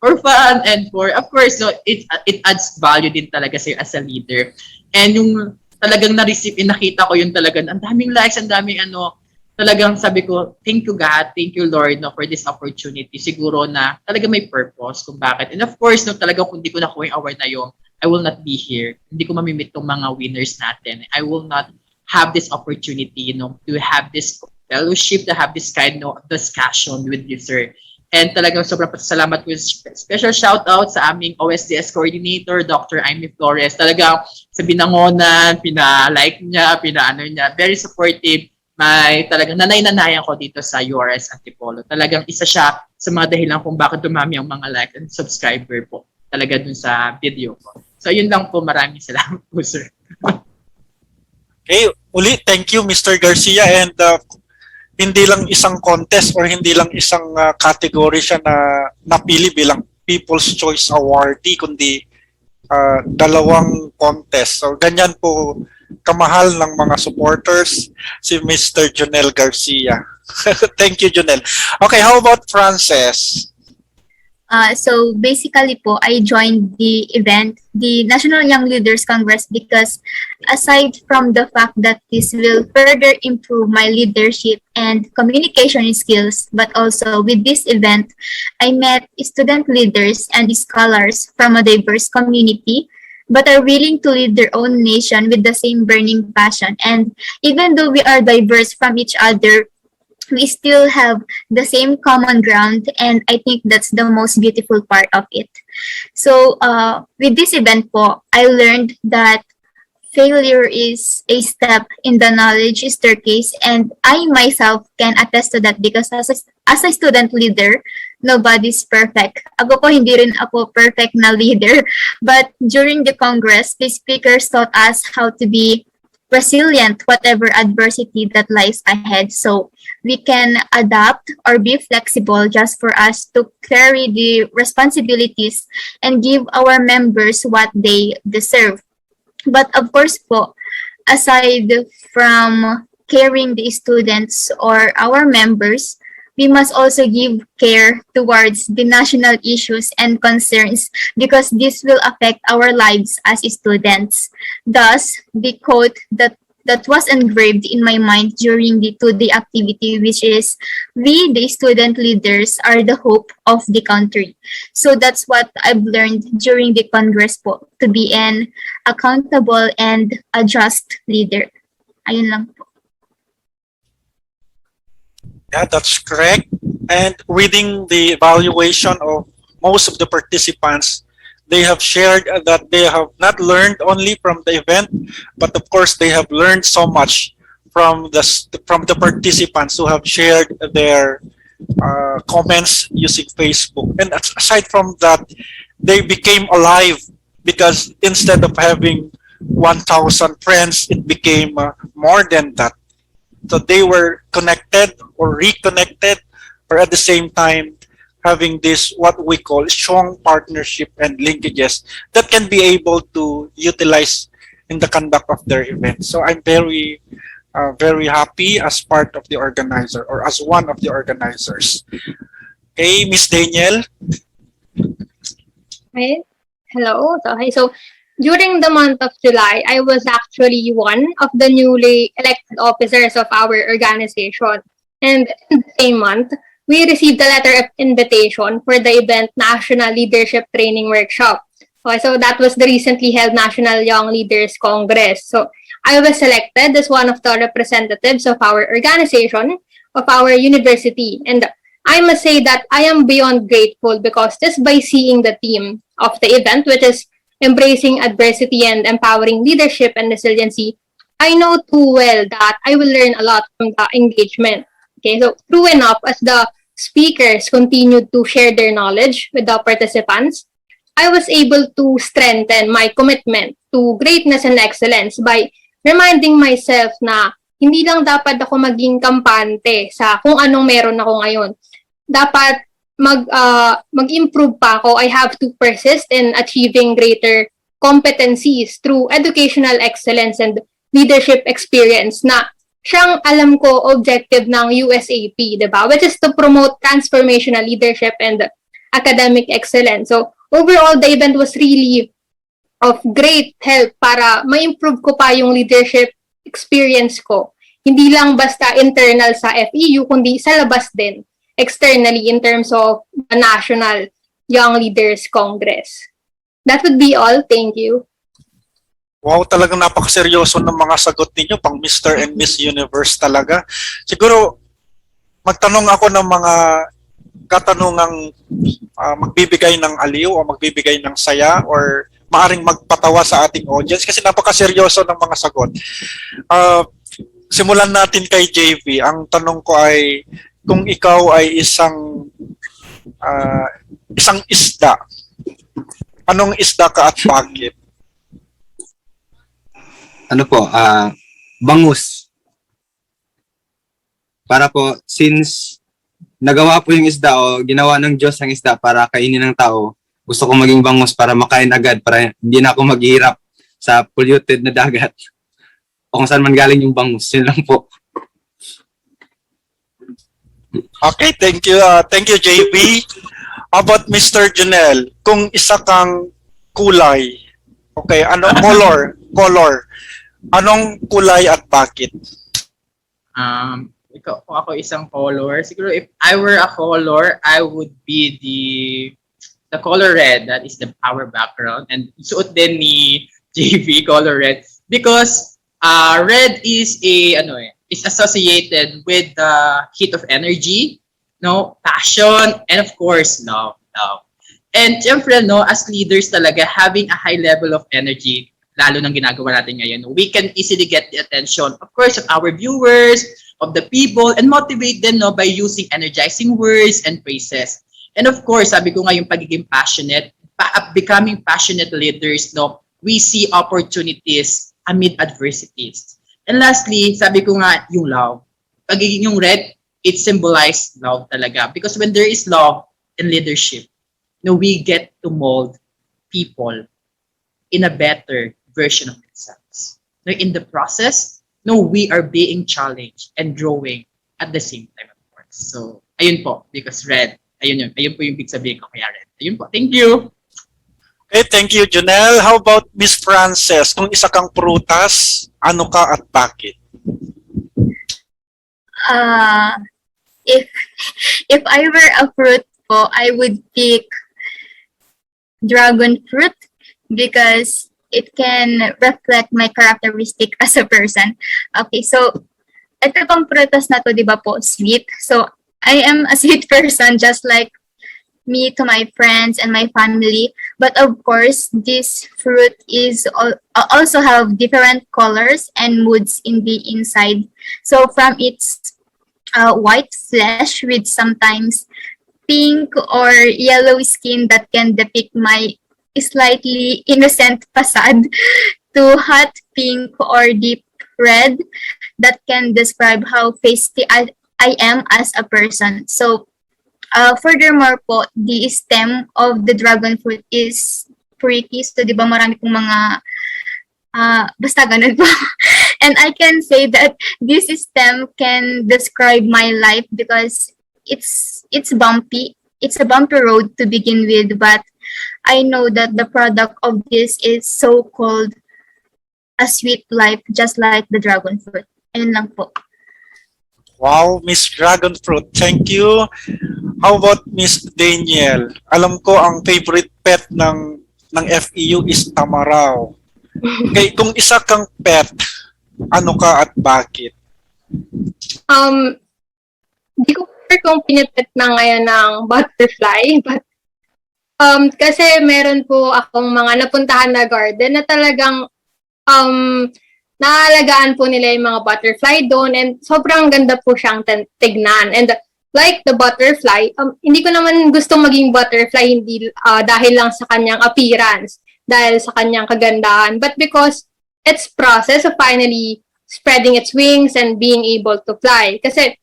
for fun and for, of course, it adds value din talaga sa'yo as a leader. And yung talagang na-receive, nakita ko yung talagang, ang daming likes, ang daming talagang sabi ko, thank you God, thank you Lord for this opportunity. Siguro na talaga may purpose kung bakit. And of course, talaga kung hindi ko nakuha yung award na yun, I will not be here. Hindi ko mamimit tong mga winners natin. I will not have this opportunity, to have this fellowship, to have this kind of discussion with you, sir. And talagang sobrang pasalamat ko. Special shout out sa aming OSDS coordinator, Dr. Amy Flores. Talagang sa binangonan, pina-like niya, very supportive. May talagang nanay-nanayan ko dito sa URS Antipolo. Talagang isa siya sa mga dahilan kung bakit dumami ang mga like and subscriber po talaga dun sa video ko. So yun lang po, maraming salamat po, sir. Okay, uli, thank you, Mr. Garcia. And hindi lang isang contest or hindi lang isang category siya na napili bilang People's Choice Awardee, kundi dalawang contest. So ganyan po kamahal ng mga supporters si Mr. Janelle Garcia. Thank you, Janelle. Okay, how about Frances? So basically po, I joined the event, the National Young Leaders Congress, because aside from the fact that this will further improve my leadership and communication skills, but also with this event, I met student leaders and scholars from a diverse community, but are willing to lead their own nation with the same burning passion. And even though we are diverse from each other, we still have the same common ground, and I think that's the most beautiful part of it. So with this event po, I learned that failure is a step in the knowledge staircase, and I myself can attest to that because as a student leader, nobody's perfect. Ako po, hindi rin ako perfect na leader. But during the Congress, the speakers taught us how to be resilient whatever adversity that lies ahead. So we can adapt or be flexible just for us to carry the responsibilities and give our members what they deserve. But of course po, aside from caring the students or our members, we must also give care towards the national issues and concerns because this will affect our lives as students. Thus, the quote that was engraved in my mind during the two-day activity, which is, we, the student leaders, are the hope of the country. So that's what I've learned during the Congress po, to be an accountable and a just leader. Ayun lang po. Yeah, that's correct. And reading the evaluation of most of the participants, they have shared that they have not learned only from the event, but of course they have learned so much from the participants who have shared their comments using Facebook. And aside from that, they became alive because instead of having 1,000 friends, it became more than that. So they were connected or reconnected, or at the same time having this what we call strong partnership and linkages that can be able to utilize in the conduct of their event. So I'm very happy as part of the organizer or as one of the organizers. Okay, Miss Daniel. Right? Hello. So during the month of July, I was actually one of the newly elected officers of our organization. And in the same month, we received a letter of invitation for the event National Leadership Training Workshop. Okay, so that was the recently held National Young Leaders Congress. So I was selected as one of the representatives of our organization, of our university. And I must say that I am beyond grateful because just by seeing the theme of the event, which is embracing adversity and empowering leadership and resiliency, I know too well that I will learn a lot from the engagement. Okay, so true enough, as the speakers continued to share their knowledge with the participants, I was able to strengthen my commitment to greatness and excellence by reminding myself na hindi lang dapat ako maging kampante sa kung anong meron ako ngayon. Dapat mag-improve pa ako. I have to persist in achieving greater competencies through educational excellence and leadership experience na siyang alam ko objective ng USAP, diba? Which is to promote transformational leadership and academic excellence. So overall, the event was really of great help para ma-improve ko pa yung leadership experience ko. Hindi lang basta internal sa FEU, kundi sa labas din, externally in terms of the National Young Leaders Congress. That would be all. Thank you. Wow, talagang napakaseryoso ng mga sagot ninyo, pang Mr. and Miss Universe talaga. Siguro, magtanong ako ng mga katanungang magbibigay ng aliw o magbibigay ng saya or maaring magpatawa sa ating audience kasi napakaseryoso ng mga sagot. Simulan natin kay JV. Ang tanong ko ay, kung ikaw ay isang isda, anong isda ka at bakit? Ano po, bangus. Para po, since nagawa po yung isda o ginawa ng Diyos ang isda para kainin ng tao, gusto ko maging bangus para makain agad, para hindi na ako maghihirap sa polluted na dagat. O kung saan man galing yung bangus, yun lang po. Okay, thank you. Thank you, JB. How about Mr. Janelle? Kung isa kang kulay, okay, anong color? Anong kulay at bakit? Kung ako isang color, siguro if I were a color, I would be the color red. That is our background. And suot din ni JV color red because red is is associated with the heat of energy, passion, and of course, love. And syempre, as leaders talaga, having a high level of energy, lalo ng ginagawa natin ngayon, we can easily get the attention, of course, of our viewers, of the people, and motivate them by using energizing words and phrases. And of course, sabi ko nga yung pagiging passionate, becoming passionate leaders, we see opportunities amid adversities. And lastly, sabi ko nga yung love. Pagiging yung red, it symbolizes love talaga. Because when there is love and leadership, we get to mold people in a better version of themselves. In the process, we are being challenged and growing at the same time, of course. flowers. So, ayun po, because red. Ayun po yung big sabihin ko kaya red. Ayun po, thank you. Okay, thank you, Janelle. How about Miss Frances? Kung isa kang prutas, ano ka at bakit? If if I were a fruit po, I would pick dragon fruit because it can reflect my characteristic as a person. Okay, so ito pang prutas na to, di ba po, sweet. So I am a sweet person just like me to my friends and my family. But of course, this fruit is also have different colors and moods in the inside. So from its white flesh with sometimes pink or yellow skin that can depict my slightly innocent facade to hot pink or deep red that can describe how feisty I am as a person. So furthermore po, the stem of the dragon fruit is pretty. So, di ba marami pong mga basta ganun po. And I can say that this stem can describe my life because it's bumpy. It's a bumpy road to begin with, but I know that the product of this is so-called a sweet life, just like the dragon fruit. Ayun lang po. Wow, Miss Dragon Fruit, thank you. How about Miss Daniel? Alam ko ang favorite pet ng FEU is tamaraw. Okay, kung isa kang pet, ano ka at bakit? Di ko sure kung pinipet na ngayon ng butterfly, but kasi meron po akong mga napuntahan na garden na talagang naalagaan po nila yung mga butterfly doon and sobrang ganda po siyang tignan. And like the butterfly, hindi ko naman gustong maging butterfly hindi dahil lang sa kanyang appearance, dahil sa kanyang kagandahan, but because its process of finally spreading its wings and being able to fly. Kasi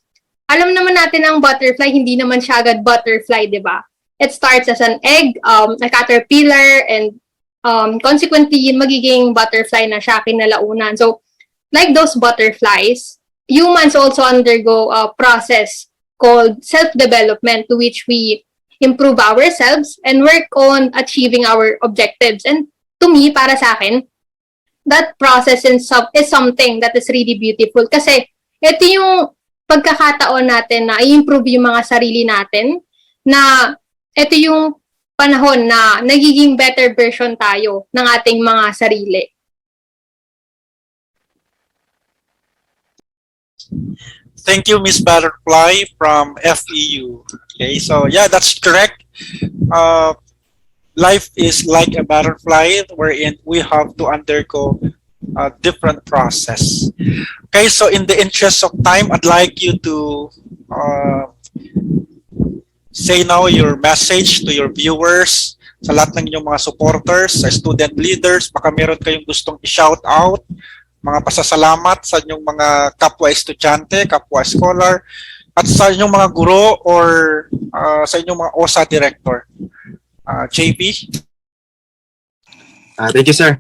alam naman natin ang butterfly, hindi naman siya agad butterfly, di ba? It starts as an egg, a caterpillar, and consequently, magiging butterfly na siya kinalaunan. So, like those butterflies, humans also undergo a process called self-development to which we improve ourselves and work on achieving our objectives. And to me, para sa akin, that process is something that is really beautiful kasi ito yung pagkakataon natin na i-improve yung mga sarili natin, na ito yung panahon na nagiging better version tayo ng ating mga sarili. Thank you, Miss Butterfly from FEU. Okay, so yeah, that's correct. Life is like a butterfly wherein we have to undergo a different process. Okay, so in the interest of time, I'd like you to say now your message to your viewers, sa lahat ng inyong mga supporters, sa student leaders, baka meron kayong gustong i-shout out, mga pasasalamat sa inyong mga kapwa-estudyante, kapwa-scholar, at sa inyong mga guro or sa inyong mga OSA director. JP? Thank you, sir.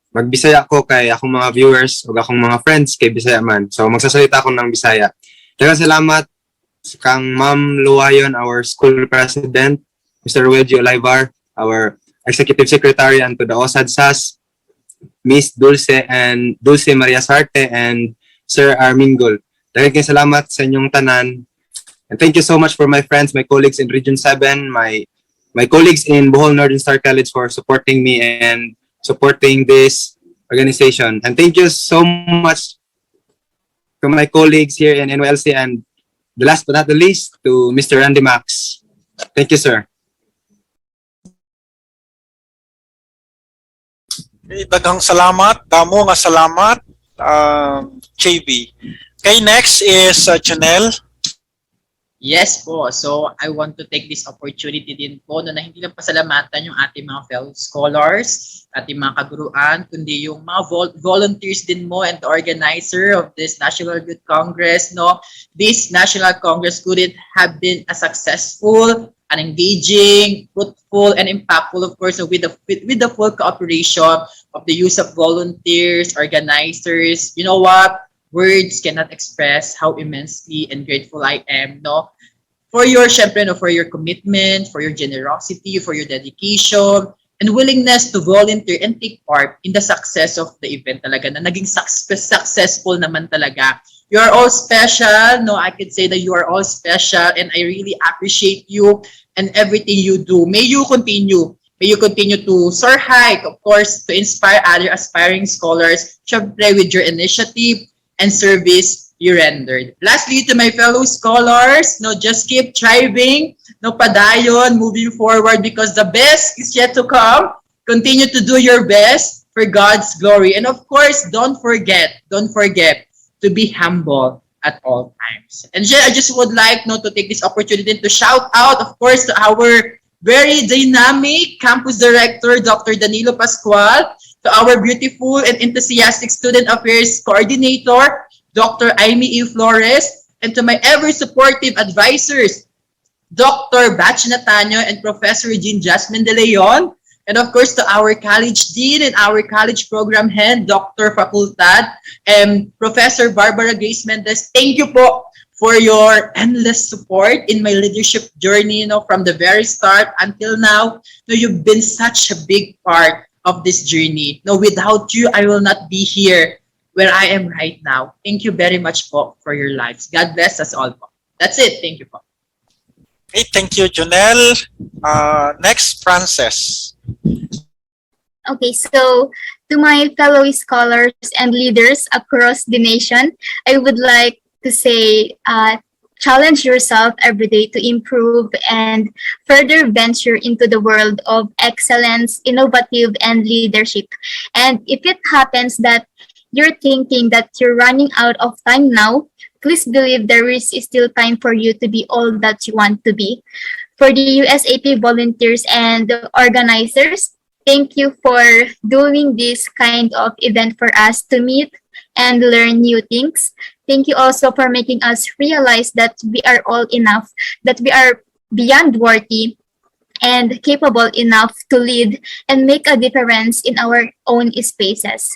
Magbisaya ko kay akong mga viewers o akong mga friends kay Bisaya man. So magsasalita ako ng Bisaya. Daghang salamat kang Ma'am Luayon, our school president, Mr. Ruelgio Olivar, our executive secretary, and to the OSAD SAS, Miss Dulce Maria Sarte, and Sir Armingol. Daghang salamat sa inyong tanan. And thank you so much for my friends, my colleagues in Region 7, my colleagues in Bohol Northern Star College for supporting me and supporting this organization. And thank you so much to my colleagues here in NYLC, and the last but not the least, to Mr. Randy Max. Thank you, sir. Daghang salamat, damo nga salamat, JB. Okay, next is Janelle. Yes po. So, I want to take this opportunity din po na hindi lang pasalamatan yung ating mga fellow scholars, ating mga kaguruan, kundi yung mga volunteers din mo and the organizer of this National Youth Congress. No, this National Congress couldn't have been as successful and engaging, fruitful, and impactful, of course, with the full cooperation of the use of volunteers, organizers. You know what? words cannot express how immensely and grateful I am, no, for your, syempre, no, for your commitment, for your generosity, for your dedication, and willingness to volunteer and take part in the success of the event talaga, na naging successful naman talaga. You are all special, no, I could say that you are all special, and I really appreciate you and everything you do. May you continue. May you continue to soar high, of course, to inspire other aspiring scholars, syempre with your initiative and service you rendered. Lastly, to my fellow scholars, no, just keep thriving, no, padayon, moving forward, because the best is yet to come. Continue to do your best for God's glory. And of course, don't forget to be humble at all times. And I just would like, no, to take this opportunity to shout out, of course, to our very dynamic campus director, Dr. Danilo Pascual, to our beautiful and enthusiastic student affairs coordinator, Dr. Amy E. Flores, and to my ever-supportive advisors, Dr. Batch Natanio and Professor Jean Jasmine De Leon, and of course to our college dean and our college program head, Dr. Facultad, and Professor Barbara Grace Mendez. Thank you po for your endless support in my leadership journey, from the very start until now. You've been such a big part of this journey. Without you, I will not be here where I am right now. Thank you very much po for your lives. God bless us all po. That's it. Thank you po. Okay, thank you, Janelle. Next, Frances. Okay, so to my fellow scholars and leaders across the nation, I would like to say, challenge yourself every day to improve and further venture into the world of excellence, innovative, and leadership. And if it happens that you're thinking that you're running out of time now, please believe there is still time for you to be all that you want to be. For the USAP volunteers and organizers, thank you for doing this kind of event for us to meet and learn new things. Thank you also for making us realize that we are all enough, that we are beyond worthy and capable enough to lead and make a difference in our own spaces.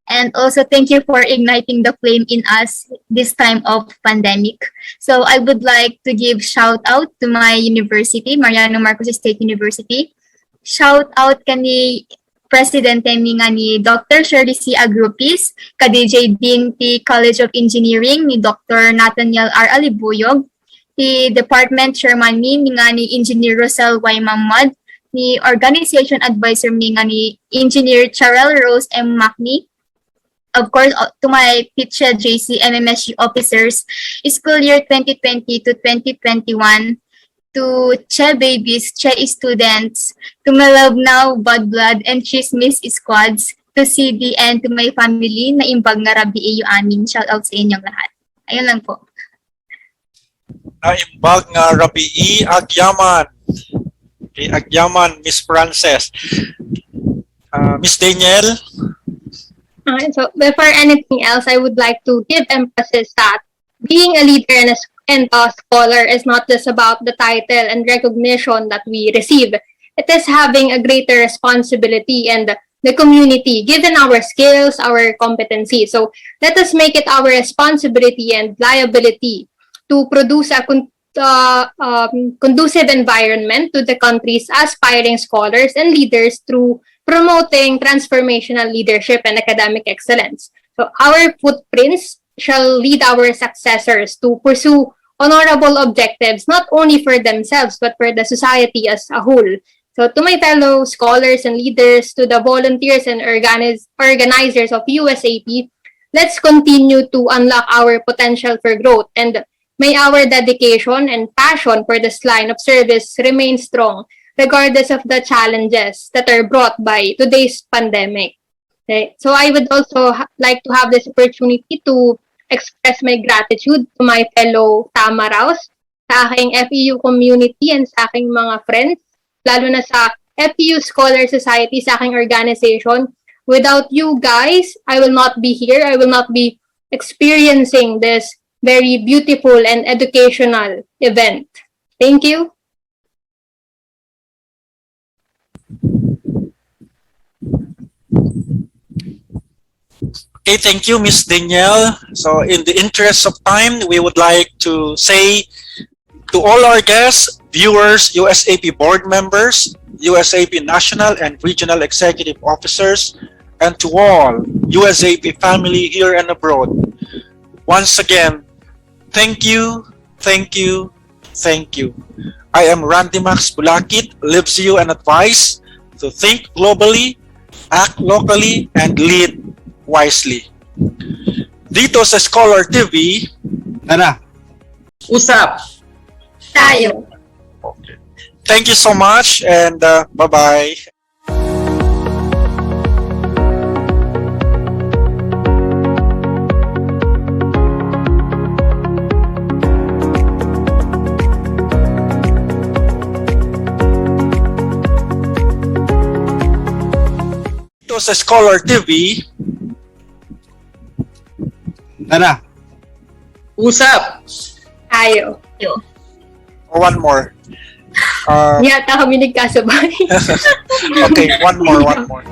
And also thank you for igniting the flame in us this time of pandemic. So I would like to give shout out to my university, Mariano Marcos State University. Shout out kani Presidente ni nga ni Dr. Shirley C. Agrupis, ka-DJ Dean ti College of Engineering ni Dr. Nathaniel R. Alibuyog, ti Department Chairman ni nga ni Engineer Rosel Y. Mamad, ni Organization Advisor ni nga ni Engineer Charel Rose M. Macni. Of course, to my teacher JC MMSU officers, school year 2020 to 2021, to Che babies, Che students, to my love now, bud blood, and chismis squads, to CD, and to my family na imbag nga rabi iyo amin. Shout out sa inyong lahat. Ayun lang po. Na imbag nga rabi agyaman. Okay, agyaman, Miss Frances. Miss Danielle. So before anything else, I would like to give emphasis that being a leader and a scholar is not just about the title and recognition that we receive. It is having a greater responsibility and the community, given our skills, our competency. So let us make it our responsibility and liability to produce a conducive environment to the country's aspiring scholars and leaders through promoting transformational leadership and academic excellence. So our footprints shall lead our successors to pursue honorable objectives, not only for themselves, but for the society as a whole. So to my fellow scholars and leaders, to the volunteers and organizers of USAP, let's continue to unlock our potential for growth, and may our dedication and passion for this line of service remain strong, regardless of the challenges that are brought by today's pandemic. Okay? So I would also like to have this opportunity to express my gratitude to my fellow Tamaraos, sa aking FEU community and sa aking mga friends, lalo na sa FEU Scholar Society, sa aking organization. Without you guys, I will not be here. I will not be experiencing this very beautiful and educational event. Thank you. Okay, thank you, Miss Danielle. So in the interest of time, we would like to say to all our guests, viewers, USAP board members, USAP national and regional executive officers, and to all USAP family here and abroad. Once again, thank you, thank you, thank you. I am Randy Max Bulakit, leaves you an advice to think globally, act locally, and lead wisely. Dito sa Iskolar TV, Tara! Usap! Tayo. thank you so much and bye-bye. Dito sa Iskolar TV, Tara! Usap! Tayo. one more. Yata kami nagkasabay. Okay, one more.